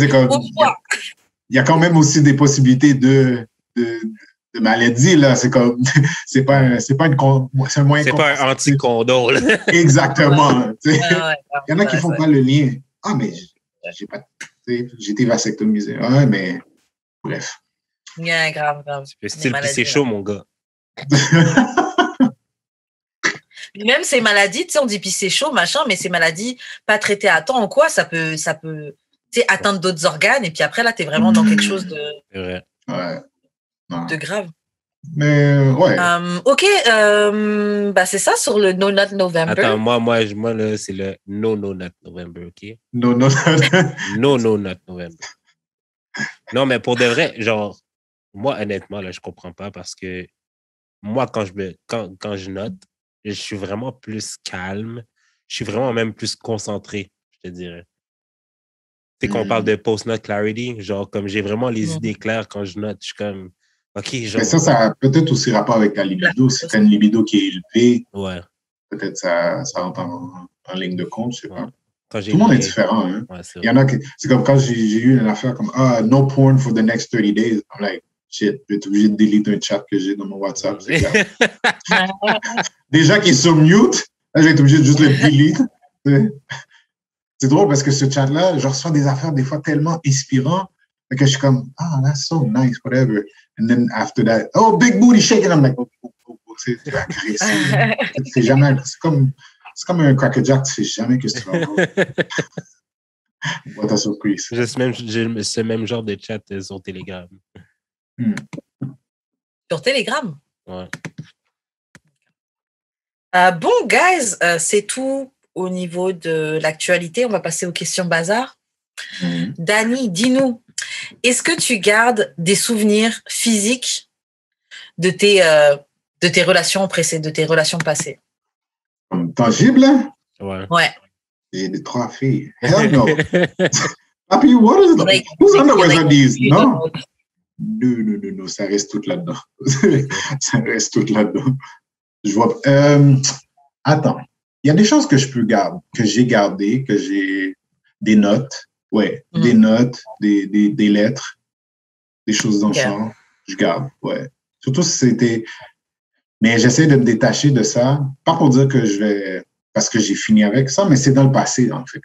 comme, il y a quand même aussi des possibilités de maladie, là. C'est comme, c'est un moyen. C'est pas un anti-condom, là. Exactement. Il y en a qui font pas le lien. Ah, mais j'ai été vasectomisé. Ah, mais bref. Yeah, grave. Le style c'est chaud, mon gars. Même ces maladies, tu sais, on dit pisser chaud, machin, mais ces maladies pas traitées à temps ou quoi, ça peut tu sais, atteindre d'autres organes, et puis après, là, tu es vraiment dans quelque chose de grave. Mais, ouais. OK, c'est ça sur le No Nut November. Attends, moi là, c'est le No Nut November, OK? No Nut November. Non, mais pour de vrai, genre, moi, honnêtement, là, je comprends pas parce que moi, quand je note, je suis vraiment plus calme. Je suis vraiment même plus concentré, je te dirais. Tu sais, qu'on parle de post-note clarity, genre, comme j'ai vraiment les idées claires quand je note, je suis comme, OK, genre. Mais ça a peut-être aussi rapport avec ta libido. Si tu as une libido qui est élevée, peut-être ça rentre en ligne de compte, je sais pas. Tout le monde est différent, hein. Ouais, il y en a qui, c'est comme quand j'ai eu une affaire comme, no porn for the next 30 days. I'm like, shit, je vais être obligé de delete un chat que j'ai dans mon WhatsApp. Déjà qui est sur mute, là, je vais être obligé de juste le delete. C'est drôle parce que ce chat-là, je reçois des affaires des fois tellement inspirantes, Fait que je suis comme, ah, that's so nice, whatever. And then after that, oh, big booty shaking. I'm like, oh, c'est agressif. C'est jamais, c'est comme un Cracker Jack, tu fais jamais que tu vas voir. What a surprise. J'ai ce même genre de chat sur Telegram. Sur Telegram? Ouais. Bon, guys, c'est tout au niveau de l'actualité. On va passer aux questions bazar. Dani, dis-nous, est-ce que tu gardes des souvenirs physiques de tes relations précédentes, de tes relations passées? Tangible, hein? Ouais. J'ai des 3 filles. Hell no. Papi, what is that? Whose underwear are these? Non. Non, ça reste tout là-dedans. Ça reste tout là-dedans. Je vois. Attends. Il y a des choses que je peux garder, que j'ai gardées, que j'ai des notes. Ouais, des notes, des lettres, des choses dans le genre. Je garde, ouais. Surtout si c'était. Mais j'essaie de me détacher de ça. Pas pour dire que je vais. Parce que j'ai fini avec ça, mais c'est dans le passé, en fait.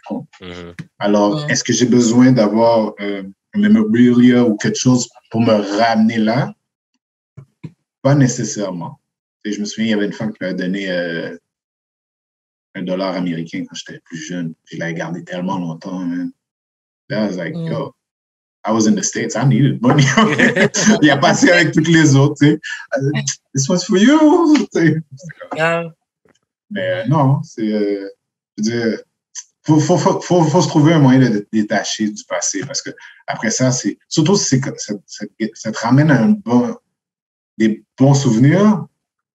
Alors, est-ce que j'ai besoin d'avoir un memorabilia ou quelque chose pour me ramener là? Pas nécessairement. Et je me souviens, il y avait une femme qui m'avait donné $1 américain quand j'étais plus jeune. Je l'avais gardé tellement longtemps, man. Là, I was like, yo, I was in the States, I needed money. Il a passé avec toutes les autres, tu sais. This was for you. Mais non, c'est, je veux dire, faut se trouver un moyen de te détacher du passé parce que après ça, c'est surtout si ça te ramène à des bons souvenirs,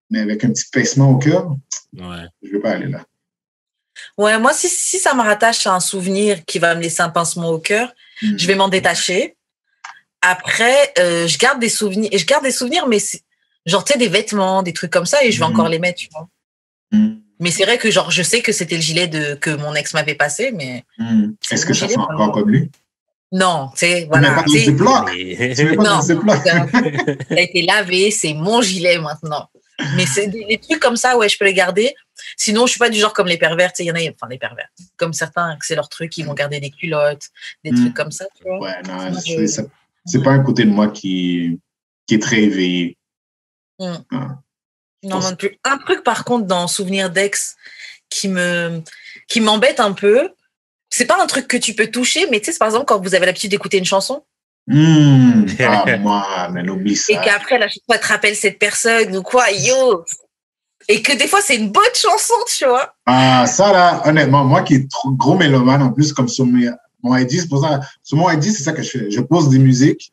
mais avec un petit pincement au cœur. Ouais. Je vais pas aller là. Ouais, moi, si ça me rattache à un souvenir qui va me laisser un pincement au cœur, je vais m'en détacher. Après, je garde des souvenirs, mais genre, tu sais, des vêtements, des trucs comme ça, et je vais encore les mettre, tu vois. Mais c'est vrai que, genre, je sais que c'était le gilet que mon ex m'avait passé, mais... Est-ce que ça sent encore comme lui? Non, tu sais, voilà. Tu mets pas dans le Non, Ziploc. ça a été lavé, c'est mon gilet maintenant. Mais c'est des trucs comme ça, ouais, je peux les garder. Sinon, je suis pas du genre comme les pervers, tu sais, il y en a, enfin, les pervers. Comme certains, c'est leur truc, ils vont garder des culottes, des trucs comme ça, tu vois. Ouais, non, c'est pas un côté de moi qui est très éveillé. Non, non plus. Un truc, par contre, dans Souvenir d'ex qui m'embête un peu, c'est pas un truc que tu peux toucher, mais tu sais, par exemple, quand vous avez l'habitude d'écouter une chanson. Moi, mais n'oublie ça. Et qu'après, la chanson, elle te rappelle cette personne ou quoi, yo. Et que des fois, c'est une bonne chanson, tu vois. Ah, ça, là, honnêtement, moi qui est trop gros mélomane, en plus, comme sur mon ID, c'est pour ça, sur mon ID, c'est ça que je fais. Je pose des musiques,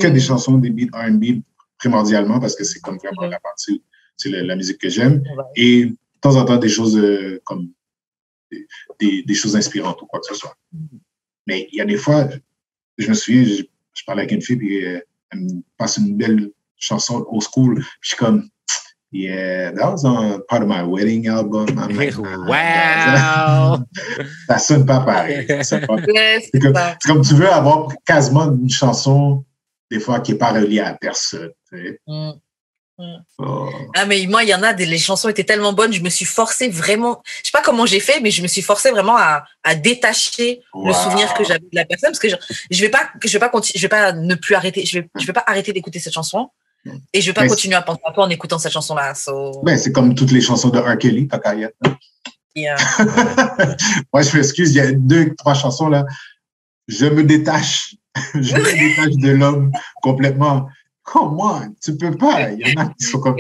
que des chansons, des beats R&B, primordialement, parce que c'est comme vraiment la partie, c'est la musique que j'aime. Et de temps en temps, des choses comme des choses inspirantes ou quoi que ce soit. Mais il y a des fois, je me souviens, je parlais avec une fille, puis elle me passe une belle chanson old school, puis je suis comme, yeah, that was on part of my wedding album. I'm like, wow! Ça sonne pas pareil. C'est comme tu veux avoir quasiment une chanson, des fois, qui n'est pas reliée à personne. Tu sais. Ah, mais moi, il y en a, les chansons étaient tellement bonnes, je me suis forcée vraiment, je sais pas comment j'ai fait, mais je me suis forcée vraiment à détacher le souvenir que j'avais de la personne, parce que je vais pas ne plus arrêter, je vais pas arrêter d'écouter cette chanson, et je vais pas continuer à penser à toi en écoutant cette chanson-là. Ben, c'est comme toutes les chansons de R. Kelly, ta carrière. Moi, je m'excuse, il y a 2-3 chansons là, je me détache de l'homme complètement. Comment? Tu peux pas. Il y en a qui sont comme...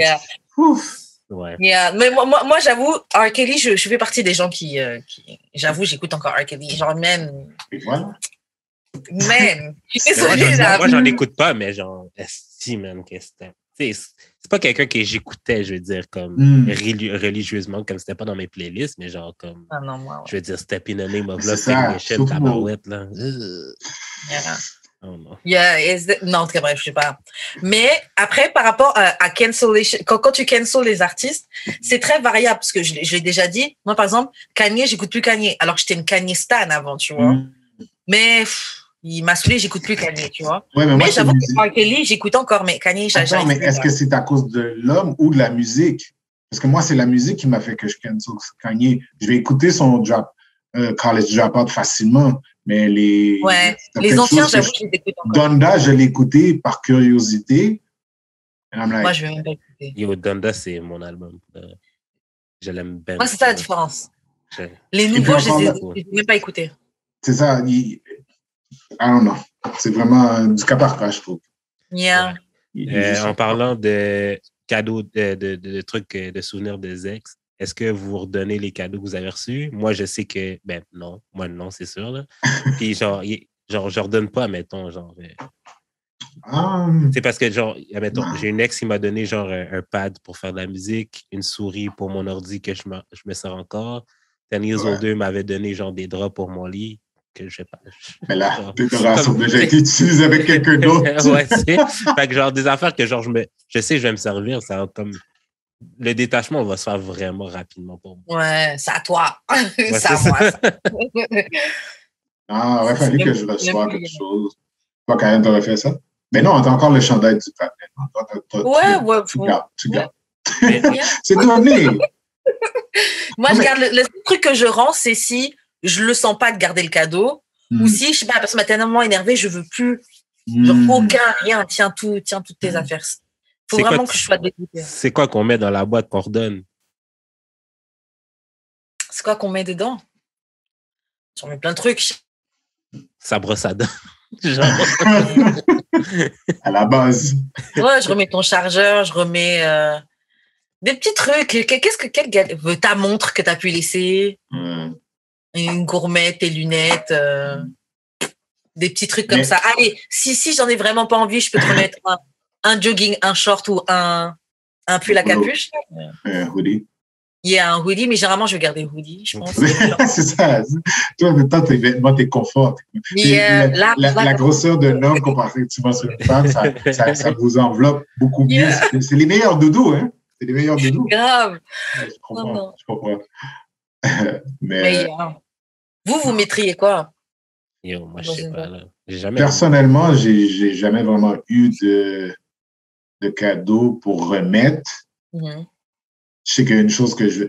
Ouf. Ouais. Mais moi, j'avoue, R. Kelly, je fais partie des gens qui j'avoue, j'écoute encore R. Kelly. Genre même... Et voilà. Même. Moi, j'en écoute pas, mais genre, man, qu'est-ce que c'est pas quelqu'un que j'écoutais, je veux dire, comme religieusement, comme c'était pas dans mes playlists, mais genre comme... Ah non, moi, ouais. Je veux dire, Step in the Name of Love, Technician, tabarouette, là. Oh non. Non, en tout cas, bref, je sais pas. Mais après, par rapport à cancellation, quand tu cancel les artistes, c'est très variable parce que je l'ai déjà dit. Moi, par exemple, Kanye, j'écoute plus Kanye. Alors que j'étais une Kanye stan avant, tu vois. Mais il m'a saoulé, j'écoute plus Kanye, tu vois. Ouais, mais j'avoue que Kelly, j'écoute encore, mais Kanye, Attends, mais est-ce que c'est à cause de l'homme ou de la musique? Parce que moi, c'est la musique qui m'a fait que je cancel Kanye. Je vais écouter son College Dropout facilement. Mais les anciens, j'avoue que je les écoute encore. Donda, je l'ai écouté par curiosité. Moi, je vais même pas écouter. Yo, Donda, c'est mon album. Je l'aime bien. Moi, c'est ça la différence. Les nouveaux, je les ai même pas écoutés. C'est ça. I don't know. C'est vraiment du cas par cas, je trouve. Yeah. En parlant de cadeaux, de trucs, de souvenirs des ex, est-ce que vous redonnez les cadeaux que vous avez reçus? Moi, je sais que, non. Moi, non, c'est sûr. Là. Puis, je redonne pas, mettons, c'est parce que, admettons, j'ai une ex qui m'a donné, un pad pour faire de la musique, une souris pour mon ordi que je me sers encore. 10 Years Older m'avait donné, des draps pour mon lit. Que je sais pas. Mais là, tes draps sont déjà été utilisés avec quelqu'un d'autre. Ouais, fait que, des affaires que, je sais que je vais me servir, ça comme... Le détachement va se faire vraiment rapidement pour moi. Ouais, c'est à toi. Ouais, c'est à moi. Ah, ouais, il fallait que je reçoive quelque chose. Toi, Karen, t'aurais fait ça? Mais non, t'as encore le chandail du patin. Ouais. Tu gardes. C'est donné. Moi, je garde le truc que je rends, c'est si je le sens pas de garder le cadeau, ou si, je sais pas, la personne m'a tellement énervé, je veux plus, rien, tiens toutes tes affaires. Faut vraiment que je sois dégoûtée. C'est quoi qu'on met dans la boîte qu'on redonne? C'est quoi qu'on met dedans? J'en mets plein de trucs. Ça brosse à dents. À la base. Ouais, je remets ton chargeur, je remets des petits trucs. Ta montre que tu as pu laisser? Une gourmette, tes lunettes, des petits trucs comme ça. Allez, si j'en ai vraiment pas envie, je peux te remettre un jogging, un short ou un pull à capuche. Un hoodie. Il y a un hoodie, mais généralement, je vais garder le hoodie, je pense. C'est ça. Toi, en même temps, tes vêtements, tes conforts. La grosseur d'un homme comparativement sur une femme, ça vous enveloppe beaucoup mieux. C'est les meilleurs doudous, hein? C'est les meilleurs doudous. Grave. Je comprends. Mais vous mettriez quoi? Yo, moi, je sais pas. Là. Personnellement, j'ai jamais vraiment eu de cadeau pour remettre. Je sais qu'il y a une chose que je veux.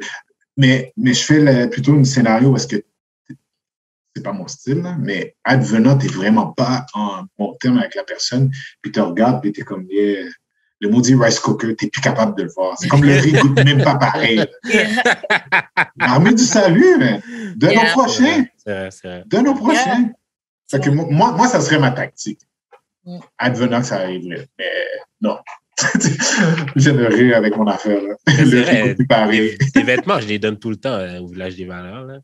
Mais je fais plutôt un scénario parce que c'est pas mon style, là, mais advenant, t'es vraiment pas en bon terme avec la personne, puis tu regardes, puis t'es comme le maudit rice cooker, t'es plus capable de le voir. C'est comme le riz goûte même pas pareil. Armée du salut, mais donne au prochain. C'est vrai. Donne au prochain. Fait que moi, ça serait ma tactique. Advenant que ça arriverait. Mais non. J'aimerais avec mon affaire. Là. C'est vrai. Des vêtements, je les donne tout le temps au village des valeurs. Là.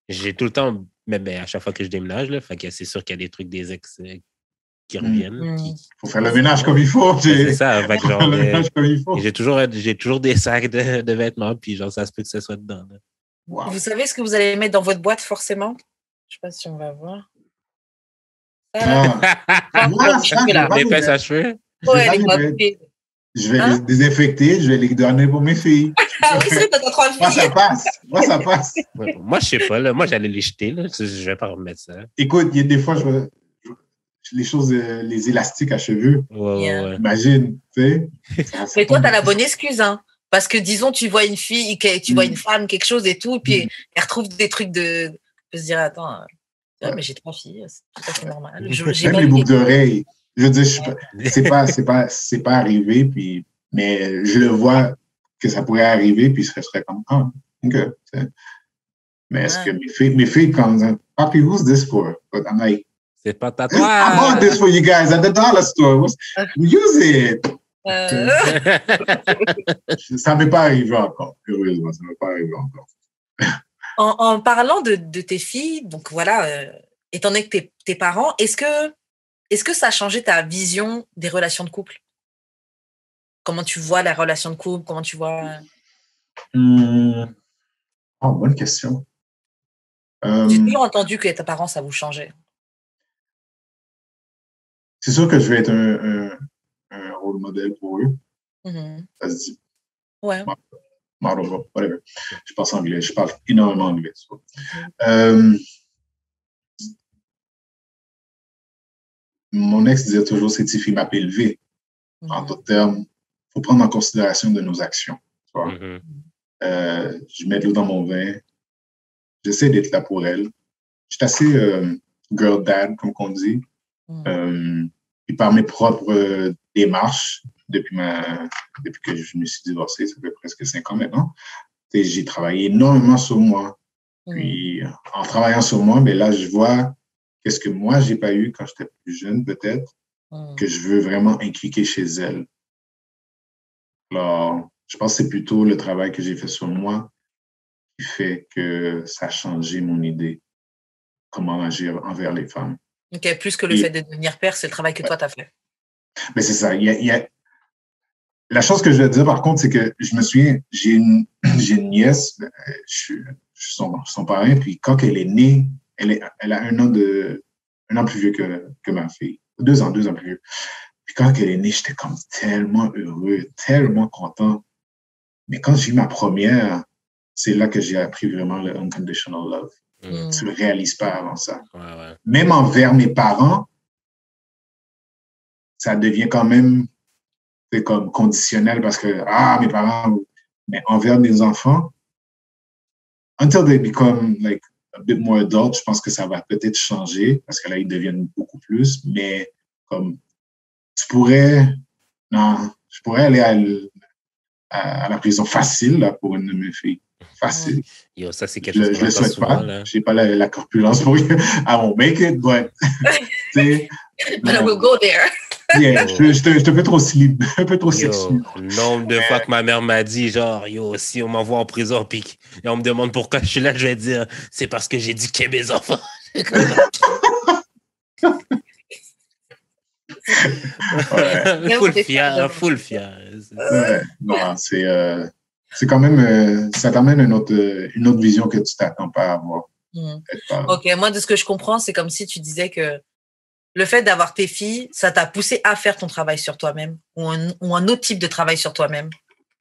J'ai tout le temps, même à chaque fois que je déménage, là, fait que c'est sûr qu'il y a des trucs des ex qui reviennent. Faut faire le ménage comme il faut. C'est ça. Fait que le ménage comme il faut. J'ai toujours des sacs de vêtements, puis ça se peut que ce soit dedans. Là. Wow. Vous savez ce que vous allez mettre dans votre boîte, forcément? Je sais pas si on va voir. Les pinces à cheveux? Ouais, je vais les désinfecter, je vais les donner pour mes filles. Ah oui, c'est t'as 3 filles. Moi, ça passe. Moi, je sais pas. Là. Moi, j'allais les jeter. Là. Je vais pas remettre ça. Écoute, il y a des fois, les choses, les élastiques à cheveux. Ouais. Imagine, tu sais. Mais toi, t'as la bonne excuse, hein. Parce que, disons, tu vois une fille, tu vois une femme, quelque chose et tout, puis elle retrouve des trucs de... Tu peux se dire, attends, mais j'ai 3 filles, c'est tout à fait normal. Même les boucles d'oreilles. Je veux dire, c'est pas arrivé, puis, mais je le vois que ça pourrait arriver, puis ce serait comme, OK. Mais est-ce que mes filles comme, Papi, who's this for? But I'm like, c'est pas tatouage. I bought this for you guys at the dollar store. Use it. Ça m'est pas arrivé encore. Heureusement, ça m'est pas arrivé encore. En parlant de tes filles, donc voilà, étant donné que tes parents, est-ce que ça a changé ta vision des relations de couple? Comment tu vois la relation de couple? Comment tu vois... bonne question. J'ai toujours entendu que tes parents, ça vous changeait. C'est sûr que je vais être un rôle modèle pour eux. Ça se dit. Ouais. Whatever. Je parle anglais. Je parle énormément anglais. Mon ex disait toujours, cette fille m'a élevé. En d'autres termes, il faut prendre en considération de nos actions. Tu vois? Je mets de l'eau dans mon vin. J'essaie d'être là pour elle. j'étais assez girl dad, comme on dit. Et par mes propres démarches, depuis que je me suis divorcé, ça fait presque 5 ans maintenant, j'ai travaillé énormément sur moi. Puis, en travaillant sur moi, mais là, je vois qu'est-ce que moi, j'ai pas eu quand j'étais plus jeune, peut-être, que je veux vraiment inculquer chez elle. Alors, je pense que c'est plutôt le travail que j'ai fait sur moi qui fait que ça a changé mon idée, comment agir envers les femmes. OK, plus que le fait de devenir père, c'est le travail que toi, tu as fait. Mais c'est ça. La chose que je veux dire, par contre, c'est que je me souviens, j'ai une nièce, je suis son parrain, puis quand elle est née, elle a un an plus vieux que ma fille. 2 ans plus vieux. Puis quand elle est née, j'étais comme tellement heureux, tellement content. Mais quand j'ai eu ma première, c'est là que j'ai appris vraiment le unconditional love. Tu le réalises pas avant ça. Ouais. Même envers mes parents, ça devient quand même comme conditionnel parce que, mes parents, mais envers mes enfants, until they become like a bit more adult, je pense que ça va peut-être changer parce que là, ils deviennent beaucoup plus, mais comme je pourrais aller à la prison facile là, pour une de mes filles. Facile. Yo, ça, c'est quelque chose je le souhaite pas. Je n'ai pas la corpulence pour I won't make it, but But we'll go there. Yeah, je te fais trop slip, un peu trop sexy. Le nombre de fois que ma mère m'a dit, genre, yo, si on m'envoie en prison, puis on me demande pourquoi je suis là, je vais dire, c'est parce que j'ai éduqué mes enfants. Full fier. Ouais, non, c'est quand même, ça t'amène une autre vision que tu t'attends pas à avoir. Ok, moi, de ce que je comprends, c'est comme si tu disais que le fait d'avoir tes filles, ça t'a poussé à faire ton travail sur toi-même ou un autre type de travail sur toi-même.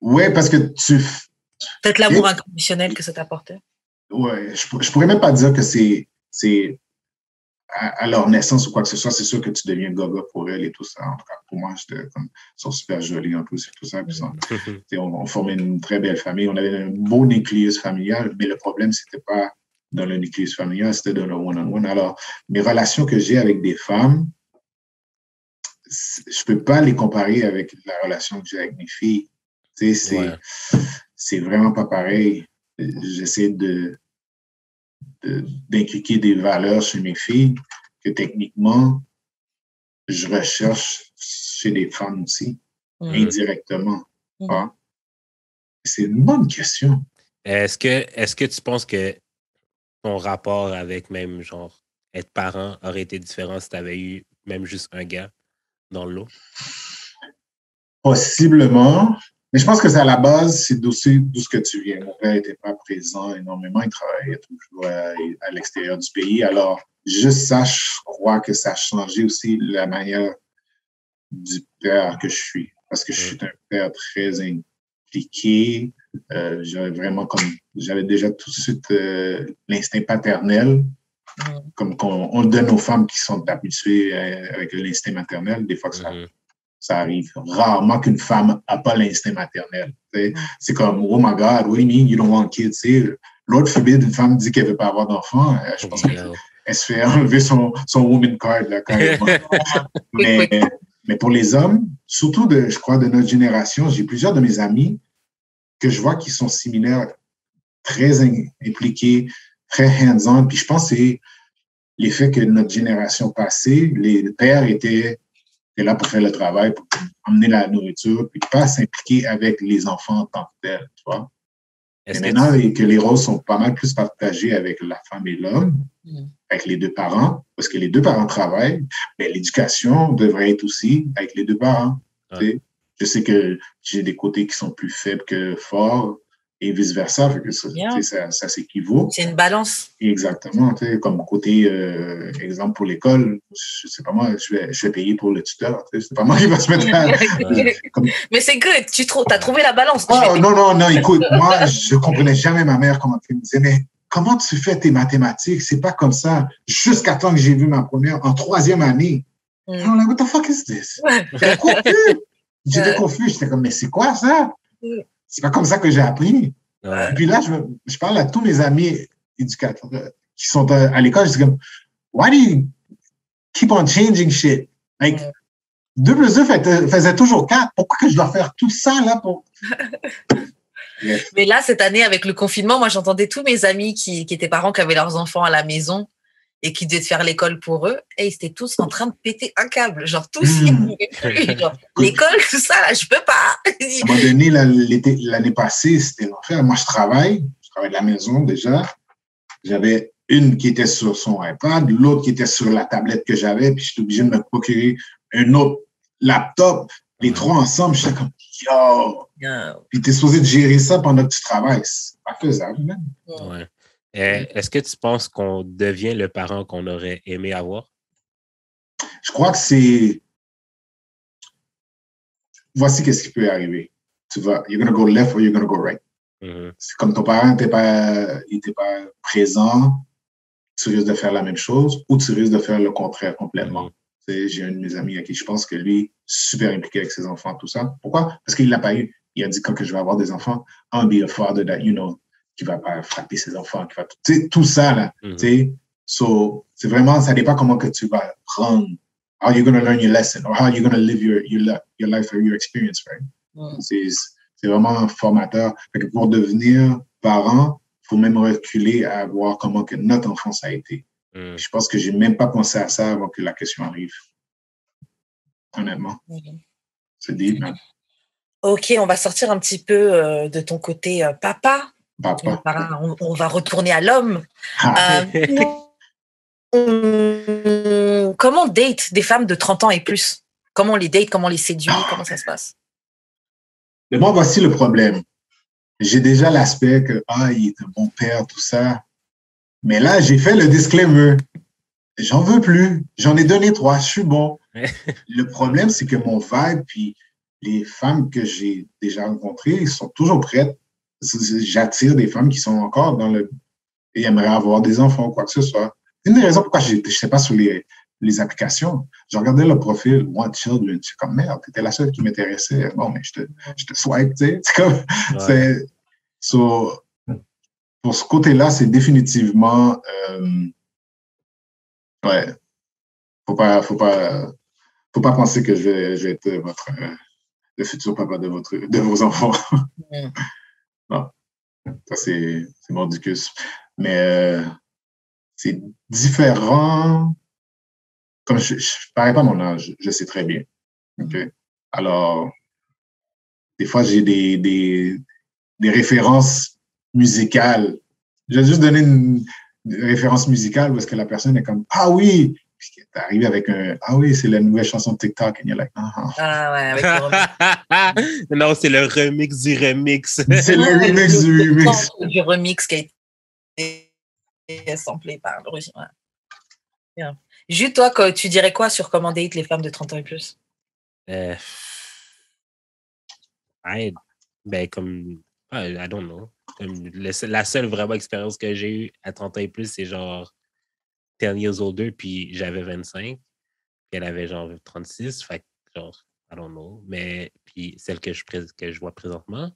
Ouais, parce que peut-être l'amour inconditionnel que ça t'apportait. Ouais, je pourrais même pas dire que c'est à leur naissance ou quoi que ce soit. C'est sûr que tu deviens gaga pour elles et tout ça. En tout cas, pour moi, ils sont super jolis en plus et tout ça. Puis on formait une très belle famille. On avait un beau nucléus familial, mais le problème, c'était pas dans le nucléus familial, c'était dans le one-on-one. Alors, mes relations que j'ai avec des femmes, je peux pas les comparer avec la relation que j'ai avec mes filles. Tu sais, c'est vraiment pas pareil. J'essaie d'inculquer des valeurs chez mes filles que techniquement, je recherche chez des femmes aussi, indirectement. C'est une bonne question. Est-ce que tu penses que ton rapport avec même, genre, être parent aurait été différent si tu avais eu même juste un gars dans le lot? Possiblement. Mais je pense que c'est à la base, c'est d'où ce que tu viens. Mon père n'était pas présent énormément. Il travaillait toujours à l'extérieur du pays. Alors, juste ça, je crois que ça a changé aussi la manière du père que je suis. Parce que je suis un père très impliqué. J'avais déjà tout de suite l'instinct paternel, comme on le donne aux femmes qui sont habituées avec l'instinct maternel. Des fois que ça arrive. Rarement qu'une femme n'a pas l'instinct maternel. C'est comme, oh my God, what do you mean you don't want kids? Lord forbid, une femme dit qu'elle ne veut pas avoir d'enfants. Je pense qu'elle se fait enlever son woman card. Là, mais pour les hommes, surtout, je crois, de notre génération, j'ai plusieurs de mes amis que je vois qui sont similaires, très impliqués, très hands-on. Puis je pense que c'est l'effet que notre génération passée, les pères étaient là pour faire le travail, pour emmener la nourriture, puis pas s'impliquer avec les enfants en tant que tels, tu vois. Et maintenant que les rôles sont pas mal plus partagés avec la femme et l'homme, avec les deux parents, parce que les deux parents travaillent, mais l'éducation devrait être aussi avec les deux parents. Je sais que j'ai des côtés qui sont plus faibles que forts et vice-versa. Ça s'équivaut. C'est une balance. Exactement. Comme côté, exemple pour l'école, je sais pas moi, je vais payer pour le tuteur. C'est pas moi qui va se mettre à... Mais c'est good. Tu as trouvé la balance. Non, écoute, moi, je comprenais jamais ma mère comment elle me disait, mais comment tu fais tes mathématiques? C'est pas comme ça. Jusqu'à temps que j'ai vu ma première, en 3e année. I'm like, what the fuck is this? J'étais confus. J'étais comme, mais c'est quoi ça? C'est pas comme ça que j'ai appris. Et puis là, je parle à tous mes amis éducateurs, qui sont à l'école, je dis comme, why do you keep on changing shit? Like, 2 plus 2 faisait toujours 4. Pourquoi que je dois faire tout ça, là, pour... Yes. Mais là, cette année, avec le confinement, moi, j'entendais tous mes amis qui étaient parents, qui avaient leurs enfants à la maison et qui devaient faire l'école pour eux, et ils étaient tous en train de péter un câble. Genre, tous, ils ne pouvaient plus. Genre, l'école, tout ça, là, je peux pas. À un moment donné, l'année passée, c'était l'enfer. Moi, je travaille de la maison déjà. J'avais une qui était sur son iPad, l'autre qui était sur la tablette que j'avais, puis j'étais obligé de me procurer un autre laptop, les 3 ensemble. J'étais comme, yo! Puis t'es supposé de gérer ça pendant que tu travailles. C'est pas faisable, même. Ouais. Est-ce que tu penses qu'on devient le parent qu'on aurait aimé avoir? Je crois que c'est... Voici qu'est-ce qui peut arriver. Tu vas, you're going to go left or you're going to go right. Mm-hmm. C'est comme ton parent n'était pas présent, tu risques de faire la même chose ou tu risques de faire le contraire complètement. Mm-hmm. J'ai un de mes amis à qui je pense que lui, super impliqué avec ses enfants, tout ça. Pourquoi? Parce qu'il l'a pas eu. Il a dit, quand je vais avoir des enfants, I'll be a father that, qui va pas frapper ses enfants, qui va tout ça, là. Mm-hmm. So, c'est vraiment, ça dépend comment que tu vas prendre, how you're going to learn your lesson, or how you're going to live your life or your experience, right? Mm-hmm. C'est vraiment formateur. Fait que pour devenir parent, il faut même reculer à voir comment que notre enfance a été. Mm-hmm. Je pense que j'ai même pas pensé à ça avant que la question arrive. Honnêtement. Mm-hmm. C'est deep, man. Ok, on va sortir un petit peu de ton côté papa. On va retourner à l'homme. Comment on date des femmes de 30 ans et plus? Comment on les date? Comment on les séduit? Comment ça se passe? Mais bon, voici le problème. J'ai déjà l'aspect que, il est un bon père, tout ça. Mais là, j'ai fait le disclaimer. J'en veux plus. J'en ai donné 3. Je suis bon. Le problème, c'est que mon vibe, puis les femmes que j'ai déjà rencontrées sont toujours prêtes. J'attire des femmes qui sont encore et aimeraient avoir des enfants ou quoi que ce soit. C'est une des raisons pourquoi je ne sais pas sur les applications. Je regardais le profil Want Children. Je suis comme, merde, t'étais la seule qui m'intéressait. Bon, mais je te swipe, tu sais. C'est comme, pour ce côté-là, c'est définitivement, faut pas penser que je vais être le futur papa de vos enfants. Non, ça c'est mordicus. Mais c'est différent. Comme je parais pas mon âge, je sais très bien. Okay? Alors, des fois, j'ai des références musicales. Je vais juste donner une référence musicale parce que la personne est comme, ah oui! Puis t'es arrivé avec c'est la nouvelle chanson de TikTok. Et you're like, Ah ouais, avec le remix. Non, c'est le remix du remix. C'est le remix du remix. Du remix qui a été samplé par l'original. Yeah. Jules, toi, tu dirais quoi sur comment date les femmes de 30 ans et plus? Comme, I don't know. La seule vraiment expérience que j'ai eue à 30 ans et plus, c'est genre 10 years older, puis j'avais 25, puis elle avait genre 36, fait que genre, I don't know. Mais, puis celle que je vois présentement,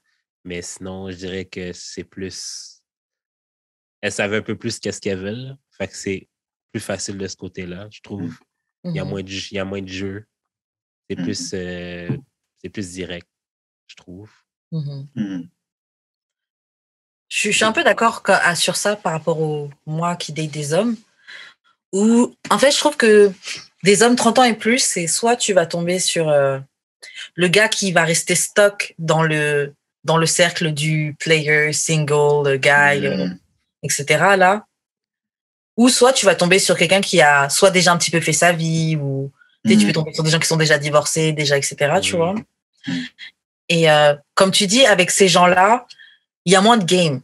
mais sinon, je dirais que c'est plus... Elle savait un peu plus qu'est-ce qu'elle veut, fait que c'est plus facile de ce côté-là, je trouve. Il y a moins de jeu. C'est plus direct, je trouve. Je suis un peu d'accord sur ça par rapport au moi qui date des hommes. Où, en fait, je trouve que des hommes 30 ans et plus, c'est soit tu vas tomber sur le gars qui va rester stock dans le cercle du player, single, guy, etc. là. Ou soit tu vas tomber sur quelqu'un qui a soit déjà un petit peu fait sa vie, ou tu peux tomber sur des gens qui sont déjà divorcés, déjà, etc. Tu vois. Et comme tu dis, avec ces gens-là, il y a moins de game.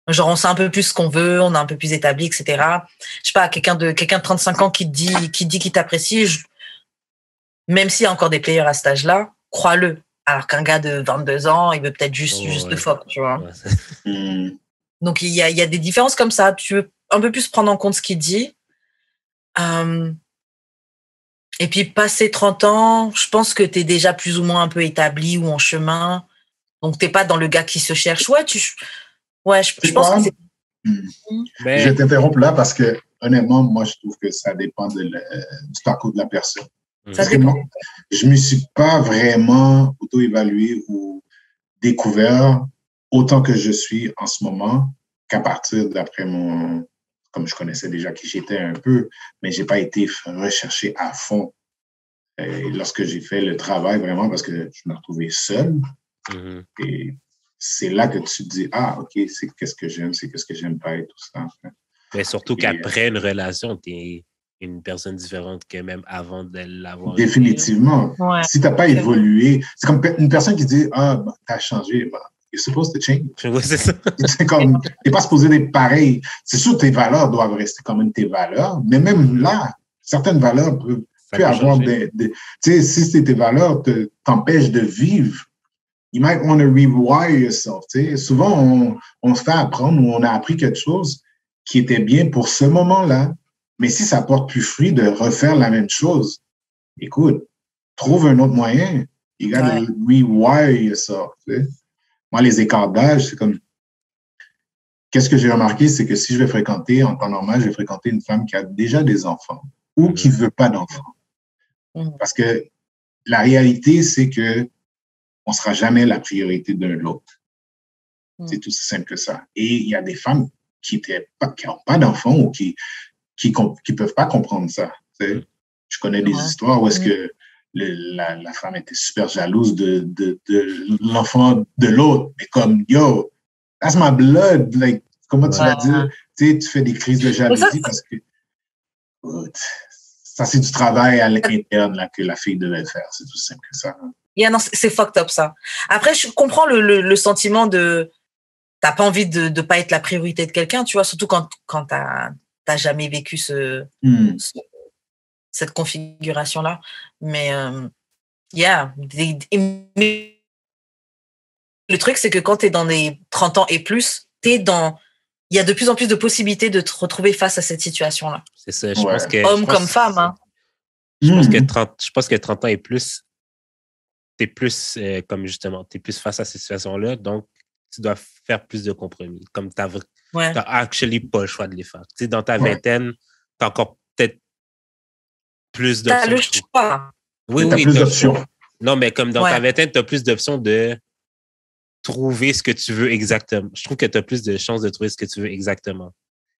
Genre, on sait un peu plus ce qu'on veut, on est un peu plus établi, etc. Je sais pas, quelqu'un de 35 ans qui dit qu'il t'apprécie, même s'il y a encore des players à cet âge-là, crois-le. Alors qu'un gars de 22 ans, il veut peut-être juste le fuck, tu vois. Donc, il y a des différences comme ça. Tu veux un peu plus prendre en compte ce qu'il dit. Et puis, passé 30 ans, je pense que tu es déjà plus ou moins un peu établi ou en chemin. Donc, tu n'es pas dans le gars qui se cherche. Ouais, je pense que c'est... Mais... Je vais t'interrompre là parce que, honnêtement, moi, je trouve que ça dépend du parcours de la personne. Parce que moi, je ne me suis pas vraiment auto-évalué ou découvert autant que je suis en ce moment qu'à partir d'après comme je connaissais déjà qui j'étais un peu, mais je n'ai pas été recherché à fond lorsque j'ai fait le travail vraiment parce que je me retrouvais seul. Et c'est là que tu te dis, ah, OK, c'est qu'est-ce que j'aime, c'est qu'est-ce que j'aime pas et tout ça. Mais surtout qu'après une relation, tu es une personne différente que même avant de l'avoir. Définitivement. Ouais. Si tu n'as pas évolué, c'est comme une personne qui dit, ah, bah, tu as changé, bah, you're supposed to change. Ouais, c'est ça. Tu n'es pas supposé être pareil. C'est sûr que tes valeurs doivent rester quand même tes valeurs, mais même là, certaines valeurs peuvent avoir tu sais, si tes valeurs t'empêchent de vivre, you might want to rewire yourself. Tu sais. Souvent, on se fait apprendre ou on a appris quelque chose qui était bien pour ce moment-là, mais si ça porte plus fruit de refaire la même chose, écoute, trouve un autre moyen. You gotta rewire yourself. Tu sais. Moi, les écarts d'âge, c'est comme... Qu'est-ce que j'ai remarqué, c'est que si je vais fréquenter, en temps normal, je vais fréquenter une femme qui a déjà des enfants ou qui ne veut pas d'enfants. Parce que la réalité, c'est que on ne sera jamais la priorité d'un de l'autre. C'est tout aussi simple que ça. Et il y a des femmes qui n'ont pas d'enfants ou qui peuvent pas comprendre ça. Tu sais. Je connais des histoires où est-ce que la femme était super jalouse de l'enfant de l'autre. Mais comme, yo, that's my blood. Like, comment tu vas dire? Tu sais, tu fais des crises de jalousie parce que ça, c'est du travail à l'interne là, que la fille devait faire. C'est tout simple que ça. Yeah, non, c'est fucked up, ça. Après, je comprends le sentiment de... T'as pas envie de pas être la priorité de quelqu'un, tu vois, surtout quand t'as jamais vécu cette configuration-là. Mais, yeah. Le truc, c'est que quand t'es dans les 30 ans et plus, il y a de plus en plus de possibilités de te retrouver face à cette situation-là. C'est ça, je pense que... Homme comme femme, hein. Je pense que 30 ans et plus, t'es plus, comme justement, t'es plus face à cette situation-là, donc tu dois faire plus de compromis. Comme t'as actually pas le choix de les faire. Tu sais, dans ta vingtaine, t'as encore peut-être plus d'options. T'as le choix. Oui, t'as plus d'options. Non, mais comme dans ta vingtaine, t'as plus d'options de trouver ce que tu veux exactement. Je trouve que t'as plus de chances de trouver ce que tu veux exactement.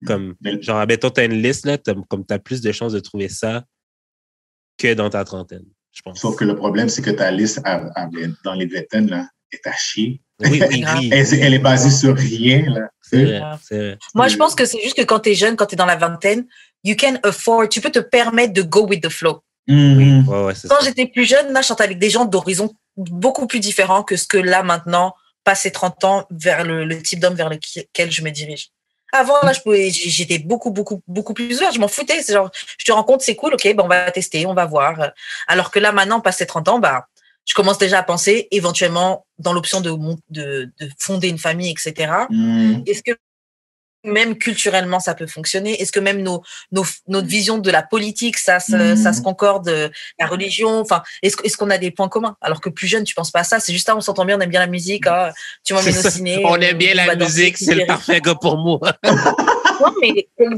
Comme, genre, admettons, t'as une liste, là, t'as plus de chances de trouver ça que dans ta trentaine, je pense. Sauf que le problème, c'est que ta liste dans les vingtaines, là, est à chier. Oui. Elle est basée sur rien, là. C'est vrai. Moi, je pense que c'est juste que quand t'es jeune, quand t'es dans la vingtaine, tu peux te permettre de go with the flow. Oui. Quand j'étais plus jeune, là, je chantais avec des gens d'horizons beaucoup plus différents que ce que là, maintenant, passé 30 ans, vers le type d'homme vers lequel je me dirige. Avant, là, j'étais beaucoup plus ouverte. Je m'en foutais. C'est genre, je te rencontre, c'est cool, ok, on va tester, on va voir. Alors que là, maintenant, passé 30 ans, je commence déjà à penser éventuellement dans l'option de fonder une famille, etc. Est-ce que même culturellement, ça peut fonctionner? Est-ce que même notre vision de la politique, ça se concorde, la religion, enfin, est-ce qu'on a des points communs? Alors que plus jeune, tu penses pas à ça. C'est juste on s'entend bien, on aime bien la musique, tu m'emmènes au ciné. On aime bien la musique, c'est le parfait gars pour moi. Non,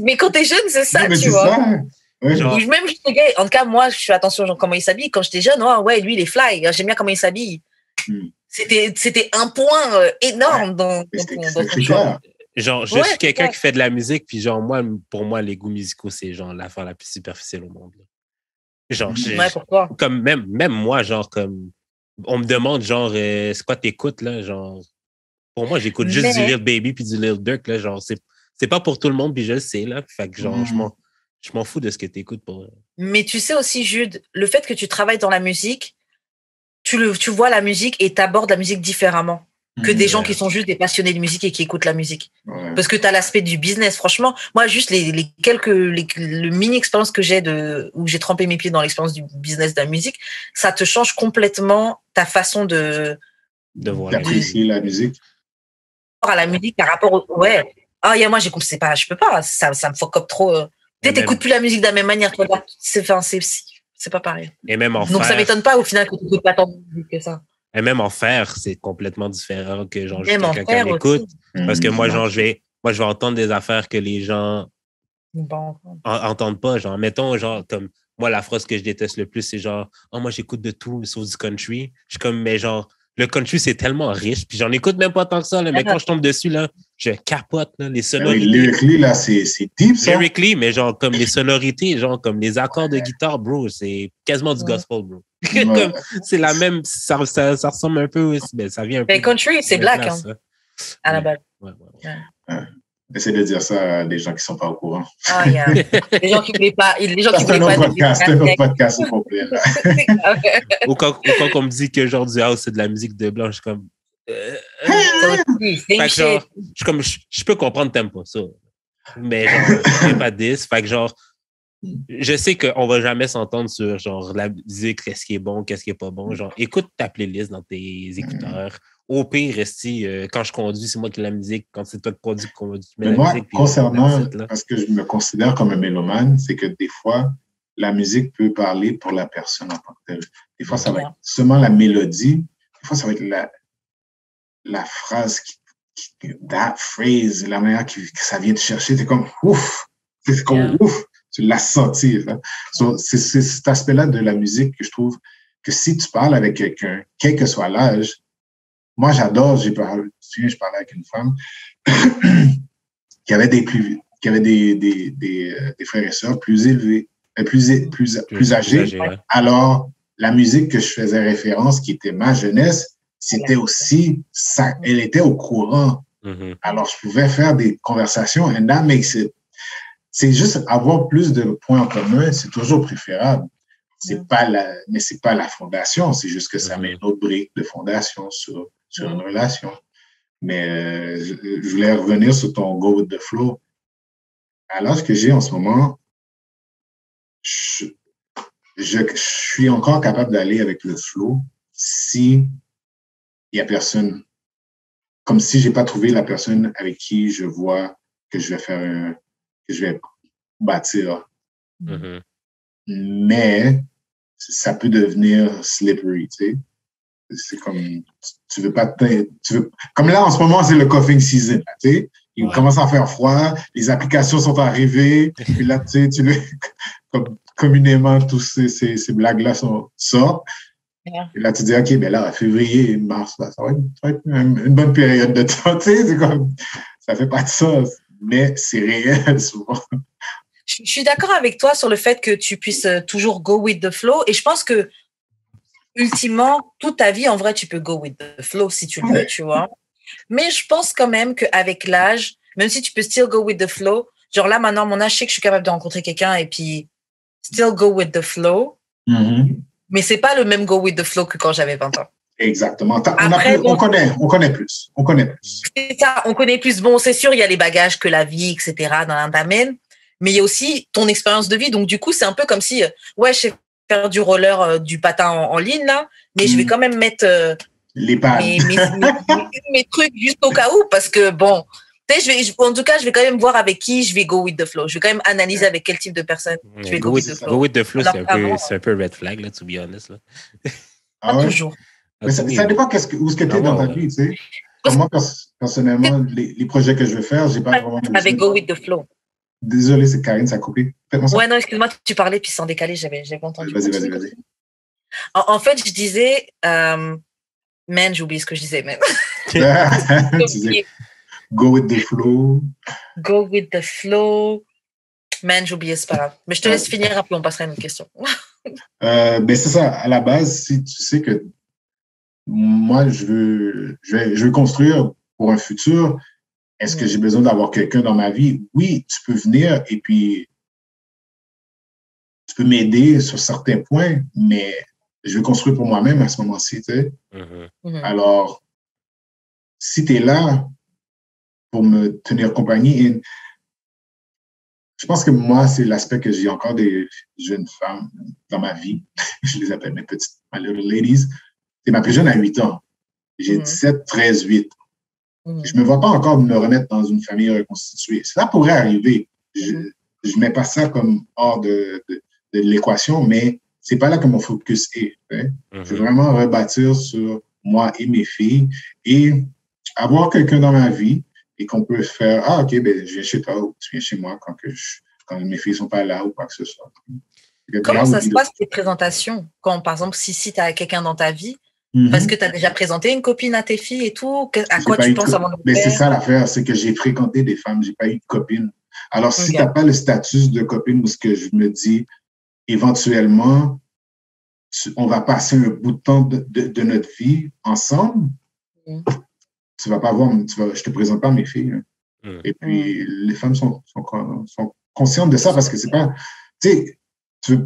mais quand t'es jeune, c'est ça, tu vois. Ça. Ouais. Même juste les gars, en tout cas, moi, je fais attention à comment il s'habille. Quand j'étais jeune, lui, il est fly. J'aime bien comment il s'habille. C'était un point énorme dans son choix. Genre, je suis quelqu'un qui fait de la musique, puis genre, pour moi, les goûts musicaux, c'est genre l'affaire la plus superficielle au monde. Là. Genre, pourquoi? Comme même moi, genre, comme, on me demande, genre, c'est quoi t'écoutes, là, genre, pour moi, j'écoute juste du Lil Baby puis du Lil Durk, là, genre, c'est pas pour tout le monde, puis je le sais, là, fait que genre, je m'en fous de ce que t'écoutes pour... Mais tu sais aussi, Jude, le fait que tu travailles dans la musique, tu vois la musique et t'abordes la musique différemment que des gens qui sont juste des passionnés de musique et qui écoutent la musique. Parce que tu as l'aspect du business. Franchement, moi, juste le mini-expérience que j'ai où j'ai trempé mes pieds dans l'expérience du business de la musique, ça te change complètement ta façon d'apprécier la musique. À la musique par rapport moi, je peux pas. Ça me fuck up trop. T'écoutes plus la musique de la même manière. C'est pas pareil. Et même Donc, ça m'étonne pas au final que tu n'écoutes pas tant de musique que ça. Et même en faire, c'est complètement différent que genre quelqu'un qui écoute. Parce que moi, genre, je moi, je vais entendre des affaires que les gens entendent pas. Genre, mettons, genre, comme moi, la phrase que je déteste le plus, c'est genre, oh, moi, j'écoute de tout sauf du country. Je suis comme, mais genre, le country, c'est tellement riche, puis j'en écoute même pas tant que ça, là, mais quand je tombe dessus, là, je capote, là, les sonorités. Oui, lyrically, là, c'est deep, ça. Lyrically, mais genre, comme les sonorités, genre, comme les accords de guitare, bro, c'est quasiment du gospel, bro. Comme, c'est la même, ça ressemble un peu, ben, ça vient un peu. Mais country, c'est black, hein, à la base. Essaye de dire ça à des gens qui ne sont pas au courant. Ah, yeah. Les gens qui ne voulaient pas. Les gens qui c'est un autre podcast complet. Ou quand on me dit que genre du house, c'est de la musique de blanc, je suis comme. Je peux comprendre, t'aimes pas ça. Mais genre, je pas 10. Fait que genre, je sais qu'on va jamais s'entendre sur genre la musique, qu'est-ce qui est bon, qu'est-ce qui est pas bon. Genre, écoute ta playlist dans tes écouteurs. Au pire, quand je conduis, c'est moi qui ai la musique. Quand c'est toi qui produis, mais moi, concernant, parce que je me considère comme un mélomane, c'est que des fois, la musique peut parler pour la personne en tant que telle. Des fois, ça va être seulement la mélodie. Des fois, ça va être la phrase that phrase, la manière que ça vient te chercher. C'est comme ouf! C'est comme ouf! Tu l'as senti. So, c'est cet aspect-là de la musique que je trouve que si tu parles avec quelqu'un, quel que soit l'âge, moi, j'adore, je parlais avec une femme qui avait des frères et sœurs plus élevés, plus âgés. Ouais. Alors, la musique que je faisais référence, qui était ma jeunesse, c'était aussi ça. Elle était au courant. Mm-hmm. Alors, je pouvais faire des conversations, and that makes it. C'est juste avoir plus de points en commun, c'est toujours préférable. Mais c'est pas la fondation, c'est juste que ça met une autre brique de fondation sur une relation. Mais je voulais revenir sur ton go with the flow. À l'âge que j'ai en ce moment, je suis encore capable d'aller avec le flow si il y a personne, comme si j'ai pas trouvé la personne avec qui je vois que je vais bâtir. Mm-hmm. Mais ça peut devenir slippery, tu sais. C'est comme, tu veux pas, comme là, en ce moment, c'est le coughing season, tu sais. Il commence à faire froid, les applications sont arrivées, puis là, tu sais, comme communément, tous ces blagues-là sortent. Yeah. Et là, tu dis, OK, ben là, février, mars, là, ça va être une bonne période de temps, tu sais. C'est comme, ça fait pas de ça, mais c'est réel, souvent. Je suis d'accord avec toi sur le fait que tu puisses toujours go with the flow. Et je pense que, ultimement, toute ta vie, en vrai, tu peux go with the flow si tu le veux, tu vois. Mais je pense quand même qu'avec l'âge, même si tu peux still go with the flow, genre là, maintenant, mon âge, je sais que je suis capable de rencontrer quelqu'un et puis still go with the flow. Mm-hmm. Mais c'est pas le même go with the flow que quand j'avais 20 ans. Exactement. On connaît plus. C'est ça, on connaît plus. Bon, c'est sûr, il y a les bagages que la vie, etc., dans l'amène. Mais il y a aussi ton expérience de vie. Donc, du coup, c'est un peu comme si, je sais faire du roller, du patin en ligne, là, mais je vais quand même mettre les pads. mes trucs juste au cas où, parce que, bon, tu sais, en tout cas, je vais quand même voir avec qui je vais go with the flow. Je vais quand même analyser avec quel type de personne je vais go with the flow. Go with the flow, c'est un peu red flag, là, to be honest. Là. Pas toujours. Mais ça dépend où ce que tu es dans ta vie, tu sais. Moi, personnellement, les projets que je veux faire, j'ai pas vraiment... Avec go with the flow. Désolé, c'est Karine, ça a coupé. Ouais, non, excuse-moi, tu parlais, puis sans décaler, j'avais entendu. Vas-y. En fait, je disais, man, j'ai oublié ce que je disais, man. Go with the flow. Go with the flow. Man, j'ai oublié, c'est pas grave. Mais je te laisse finir, après on passera à une autre question. Ben c'est ça, à la base, si tu sais que moi, je veux construire pour un futur. Est-ce que j'ai besoin d'avoir quelqu'un dans ma vie? Oui, tu peux venir et puis tu peux m'aider sur certains points, mais je vais construire pour moi-même à ce moment-ci, tu sais. Mm-hmm. Alors, si tu es là pour me tenir compagnie, je pense que moi, c'est l'aspect que j'ai encore des jeunes femmes dans ma vie. Je les appelle my little ladies. C'est ma plus jeune à 8 ans. J'ai 17, 13, 8. Je ne me vois pas encore me remettre dans une famille reconstituée. Ça pourrait arriver. Je ne mets pas ça comme hors de l'équation, mais ce n'est pas là que mon focus est. Hein? Je veux vraiment rebâtir sur moi et mes filles et avoir quelqu'un dans ma vie et qu'on peut faire, ah, OK, ben, je viens chez toi ou tu viens chez moi quand mes filles sont pas là ou quoi que ce soit. Comment ça se passe, tes présentations? Quand, par exemple, si tu as quelqu'un dans ta vie, parce que tu as déjà présenté une copine à tes filles et tout, à quoi tu penses avant de le Mais faire? c'est ça l'affaire, c'est que j'ai fréquenté des femmes, j'ai pas eu de copine. Alors, si tu n'as pas le statut de copine, ou ce que je me dis, éventuellement, on va passer un bout de temps de notre vie ensemble, tu vas pas voir, je te présente pas mes filles. Hein. Et puis, les femmes sont conscientes de ça parce que c'est pas, tu sais,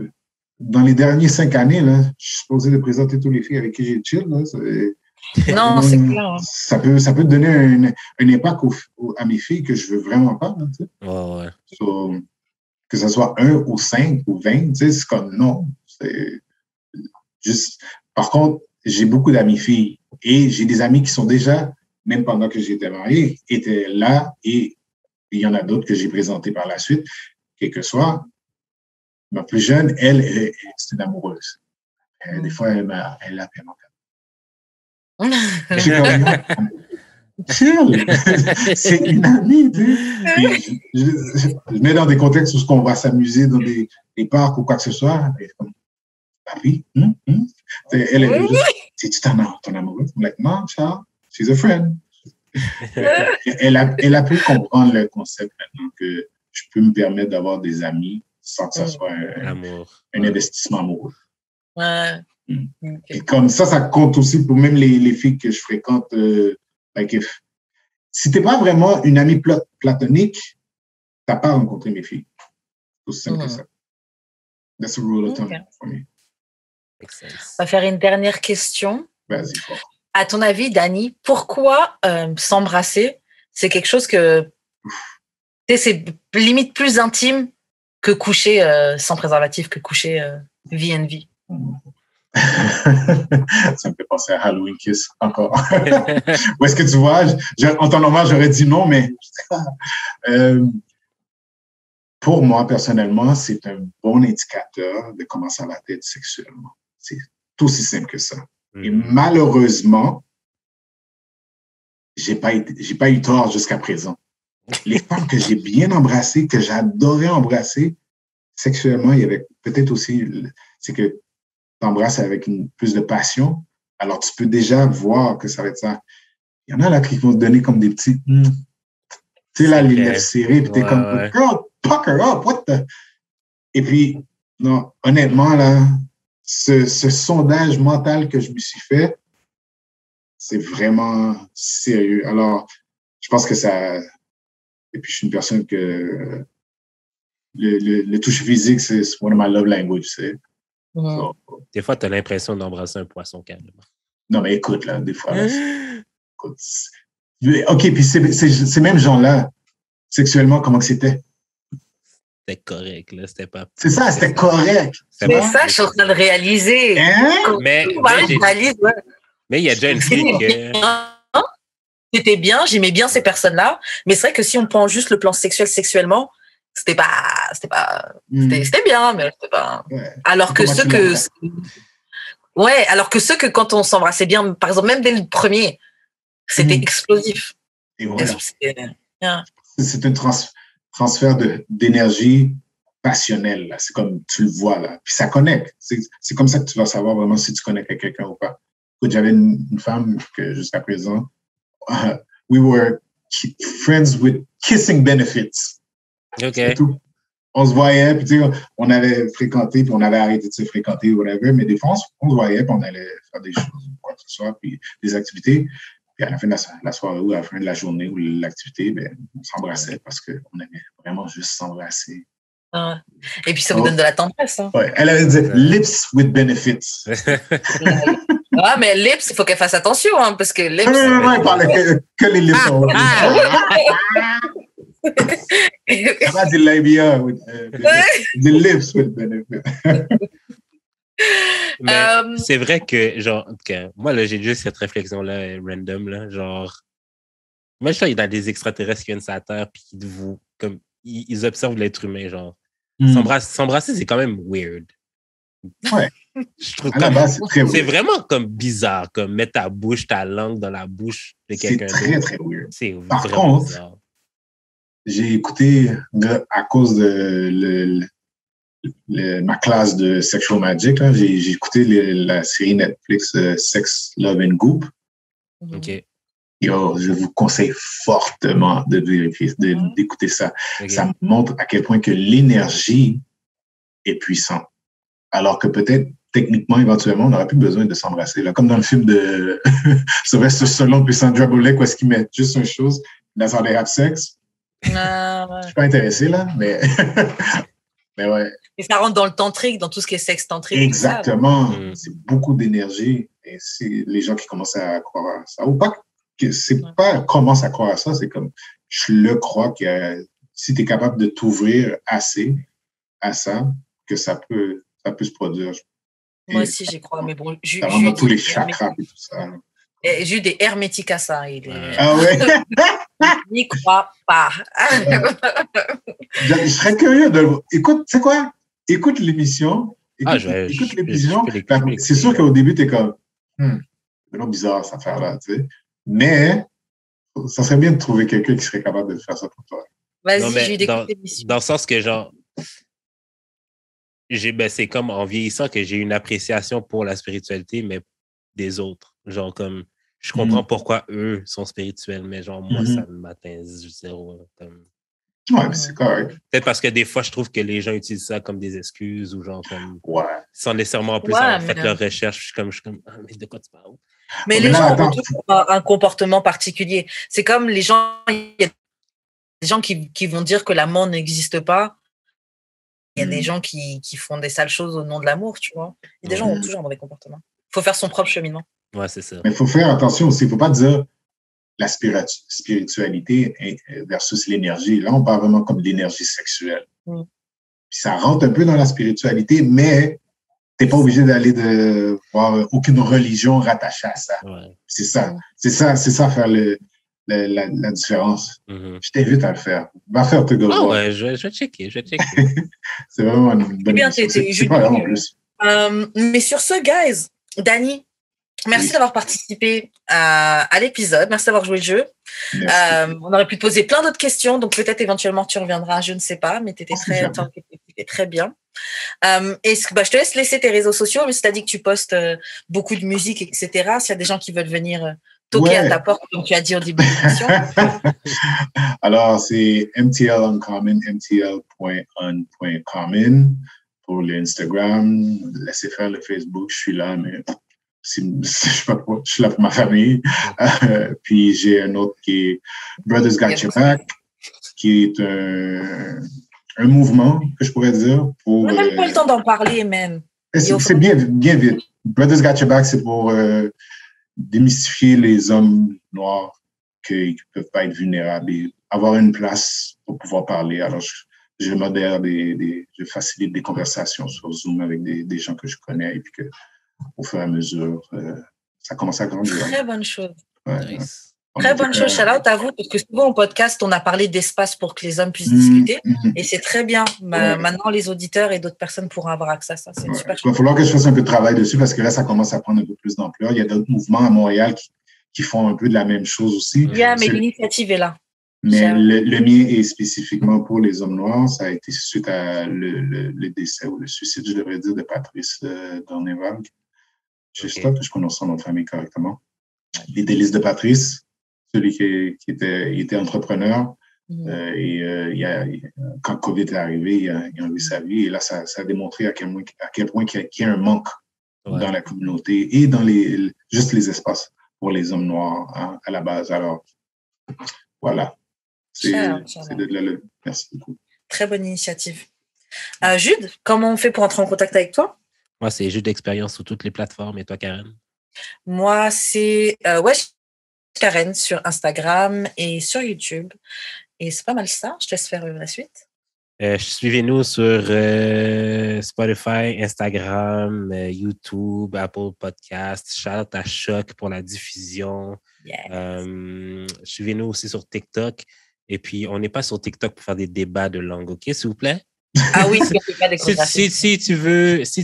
dans les dernières 5 années, là, je suis supposé de présenter toutes les filles avec qui j'ai chill. Là, non, c'est clair. Hein. Ça peut donner un impact à mes filles que je veux vraiment pas. Là, tu sais. Ouais. So, que ce soit 1 ou 5 ou 20, tu sais, c'est comme non. C'est juste. Par contre, j'ai beaucoup d'amis filles et j'ai des amis qui sont déjà, même pendant que j'étais marié, étaient là et il y en a d'autres que j'ai présentés par la suite, quel que soit. Ma plus jeune, elle, c'est une amoureuse. Des fois, elle l'appelle encore. C'est une amie, tu sais. Je mets dans des contextes où on va s'amuser dans des parcs ou quoi que ce soit. Et comme, papi, elle est juste, c'est-tu ton amoureuse? I'm like, non, child, she's a friend. Elle a pu comprendre le concept maintenant que je peux me permettre d'avoir des amis sans que ça soit un investissement amoureux. Ouais. Okay. Et comme ça compte aussi pour même les filles que je fréquente. Si tu n'es pas vraiment une amie platonique, tu n'as pas rencontré mes filles. C'est aussi simple que ça. That's a rule of thumb for me. On va faire une dernière question. Vas-y, fort. À ton avis, Dani, pourquoi s'embrasser, c'est quelque chose que c'est limite plus intime que coucher sans préservatif, que coucher VNV? Ça me fait penser à Halloween Kiss encore. Où est-ce que tu vois? En temps normal, j'aurais dit non, mais pour moi, personnellement, c'est un bon indicateur de comment ça va être sexuellement. C'est aussi simple que ça. Et malheureusement, j'ai pas eu tort jusqu'à présent. Les femmes que j'ai bien embrassées, que j'adorais embrasser, sexuellement, il y avait peut-être aussi, c'est que tu embrasses avec plus de passion, alors tu peux déjà voir que ça va être ça. Il y en a là qui vont te donner comme des petits, tu sais, là, les lèvres serrées, puis t'es comme, girl, pucker up, what the... Et puis, non, honnêtement, là, ce sondage mental que je me suis fait, c'est vraiment sérieux. Alors, je pense que ça... Et puis, je suis une personne que le toucher physique, c'est one of my love language, tu sais. So, des fois, tu as l'impression d'embrasser un poisson carrément. Non, mais écoute, là, des fois, là, écoute, OK, puis ces mêmes gens-là, sexuellement, comment que c'était? C'était correct, là, c'était pas... C'est ça, c'était correct. C'est ça, je suis en train de réaliser. Hein? Mais il y a déjà une fille que... C'était bien, j'aimais bien ces personnes-là, mais c'est vrai que si on prend juste le plan sexuellement, c'était bien, mais c'était pas. Ouais. Alors que ceux que, quand on s'embrassait bien, par exemple, même dès le premier, c'était explosif. Et voilà. C'est un transfert d'énergie passionnelle, là. C'est comme tu le vois, là. Puis ça connecte. C'est comme ça que tu vas savoir vraiment si tu connectes avec quelqu'un ou pas. Écoute, j'avais une femme que jusqu'à présent, we were friends with kissing benefits. OK. On se voyait, puis tu sais, on avait fréquenté, puis on avait arrêté de se fréquenter, whatever, mais des fois, on se voyait, puis on allait faire des choses, quoi que ce soit, puis des activités. Puis à la fin de la soirée ou à la fin de la journée ou l'activité, ben, on s'embrassait parce qu'on aimait vraiment juste s'embrasser. Ah. Et puis ça vous donne de la tendresse. Hein. Ouais, elle avait dit lips with benefits. Ah, mais lips, il faut qu'elle fasse attention, hein, parce que lips. Non, elle parlait que les lips sont. Elle a dit labia with the lips with benefits. Mais c'est vrai que, genre, moi, là, j'ai juste cette réflexion-là, random, là, genre, moi, je sais qu'il y a des extraterrestres qui viennent sur la Terre puis qui comme, ils observent l'être humain, genre. S'embrasser, c'est quand même weird. Ouais. Je trouve À la base, c'est très c'est weird. vraiment comme bizarre, comme mettre ta langue dans la bouche de C'est quelqu'un très, d'autre. très weird. C'est Par vraiment contre, bizarre. j'ai écouté, à cause de ma classe de Sexual Magic, là, j'ai écouté la série Netflix Sex, Love and Goop. OK. Yo, je vous conseille fortement de vérifier, d'écouter ça. OK. Ça montre à quel point que l'énergie est puissante. Alors que peut-être, techniquement, éventuellement, on n'aurait plus besoin de s'embrasser. Là, comme dans le film de Sylvester Stallone puis Sandra Bullock, où est-ce qu'ils mettent juste une chose dans des rap sexe. Je suis pas intéressé, là, mais... mais ouais. Et ça rentre dans le tantrique, dans tout ce qui est sexe tantrique. Exactement. C'est beaucoup d'énergie. Et c'est les gens qui commencent à croire à ça. Ou pas que c'est pas commence à croire à ça, c'est comme je le crois que si tu es capable de t'ouvrir assez à ça, que ça peut se produire. Moi aussi, j'y crois, mais bon, j'ai vraiment tous les chakras et tout ça. J'ai eu des hermétiques à ça. Ah ouais? Je n'y crois pas. Je serais curieux de... Écoute, tu sais quoi? Écoute l'émission. Écoute l'émission. C'est sûr qu'au début, tu es comme, c'est vraiment bizarre cette affaire-là, tu sais. Mais ça serait bien de trouver quelqu'un qui serait capable de faire ça pour toi. Vas-y, j'ai eu des l'émission. Dans le sens que, genre, c'est comme en vieillissant que j'ai une appréciation pour la spiritualité, mais des autres. Genre, comme, je comprends pourquoi eux sont spirituels, mais genre, moi, ça m'atteint zéro. Comme... Ouais, mais c'est correct. Peut-être parce que des fois, je trouve que les gens utilisent ça comme des excuses ou genre, comme, sans nécessairement en plus avoir fait leur recherche. Je suis comme, ah, mais de quoi tu parles? Mais les gens ont toujours un comportement particulier. C'est comme les gens, il y a des gens qui vont dire que l'amour n'existe pas. Il y a des gens qui font des sales choses au nom de l'amour, tu vois. Et des gens ont toujours un mauvais comportement. Il faut faire son propre cheminement. Ouais, c'est ça. Mais il faut faire attention aussi. Il ne faut pas dire la spiritualité versus l'énergie. Là, on parle vraiment comme l'énergie sexuelle. Puis ça rentre un peu dans la spiritualité, mais tu n'es pas obligé d'aller voir aucune religion rattachée à ça. Ouais. C'est ça faire la différence. Je t'invite à le faire. Va faire tes devoirs. Ouais, je vais checker. C'est vraiment une bonne émission. C'est pas grave en plus. Mais sur ce, guys, Dani, merci d'avoir participé à l'épisode. Merci d'avoir joué le jeu. On aurait pu te poser plein d'autres questions, donc peut-être éventuellement tu reviendras, je ne sais pas, mais tu étais très bien. Je te laisse laisser tes réseaux sociaux, mais si tu as dit que tu postes beaucoup de musique, etc., s'il y a des gens qui veulent venir toquer à ta porte, comme tu as dit au début de l'émission. Alors, c'est MTL Uncommon, mtl.un.common pour l'Instagram. Laissez faire le Facebook, je suis là, mais je sais pas quoi, je suis là pour ma famille. Puis j'ai un autre qui est Brothers Got Your Back, qui est un mouvement, que je pourrais dire. On n'a même pas le temps d'en parler, même. C'est bien vite. Brothers Got Your Back, c'est pour démystifier les hommes noirs qui ne peuvent pas être vulnérables et avoir une place pour pouvoir parler. Alors, je modère je facilite des conversations sur Zoom avec des gens que je connais et puis que, au fur et à mesure, ça commence à grandir. Très bonne chose. Ouais, nice. Très bonne chose, shout-out à vous, parce que souvent au podcast, on a parlé d'espace pour que les hommes puissent discuter, et c'est très bien. Maintenant, les auditeurs et d'autres personnes pourront avoir accès à ça. C'est super. Il va falloir que je fasse un peu de travail dessus, parce que là, ça commence à prendre un peu plus d'ampleur. Il y a d'autres mouvements à Montréal qui font un peu de la même chose aussi. Mais l'initiative est là. Mais le mien est spécifiquement pour les hommes noirs. Ça a été suite à le décès, ou le suicide, je devrais dire, de Patrice Dorneval. J'espère que je prononce son nom de famille correctement. Les délices de Patrice. Celui qui était entrepreneur. Quand COVID est arrivé, il a enlevé sa vie. Et là, ça a démontré à quel point il y a un manque dans la communauté et dans juste les espaces pour les hommes noirs à la base. Alors, voilà. C'est de là. Merci beaucoup. Très bonne initiative. Jude, comment on fait pour entrer en contact avec toi? Moi, c'est Jude d'expérience sur toutes les plateformes. Et toi, Karen? Moi, c'est Karen sur Instagram et sur YouTube. Et c'est pas mal ça. Je te laisse faire la suite. Suivez-nous sur Spotify, Instagram, YouTube, Apple Podcasts. Shout-out à Choc pour la diffusion. Yes. Suivez-nous aussi sur TikTok. Et puis, on n'est pas sur TikTok pour faire des débats de langue, OK, s'il vous plaît? Ah oui, si on fait pas d'échographie. Si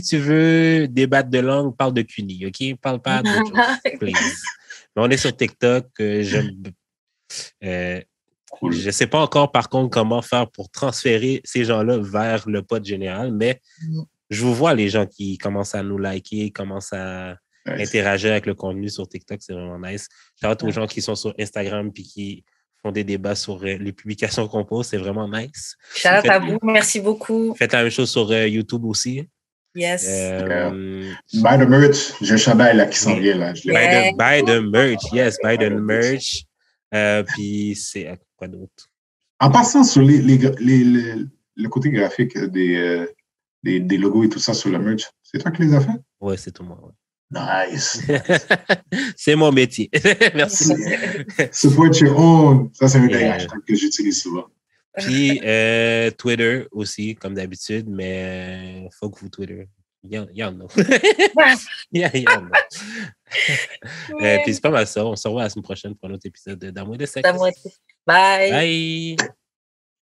tu veux débattre de langue, parle de CUNY, OK? Parle pas de choses, please. Mais on est sur TikTok. Cool. Je sais pas encore, par contre, comment faire pour transférer ces gens-là vers le pod général, mais je vous vois les gens qui commencent à nous liker, commencent à interagir avec le contenu sur TikTok. C'est vraiment nice. Shout out aux gens qui sont sur Instagram puis qui font des débats sur les publications qu'on pose. C'est vraiment nice. Shout out à vous. Merci beaucoup. Faites la même chose sur YouTube aussi. Yes. Buy the merch. J'ai un chandail là qui s'en vient là. Buy the merch. Yes, buy the merch. Puis c'est quoi d'autre? En passant sur le côté graphique des logos et tout ça sur le merch, c'est toi qui les as fait? Ouais, c'est tout moi. Ouais. Nice. C'est mon métier. Merci. Support your own. Ça, c'est un des hashtags que j'utilise souvent. Puis Twitter aussi, comme d'habitude, mais faut que vous Twitter. Il y en a. Il y en a. Puis c'est pas mal ça. On se revoit la semaine prochaine pour un autre épisode d'Amour et de sexe. Bye. Bye.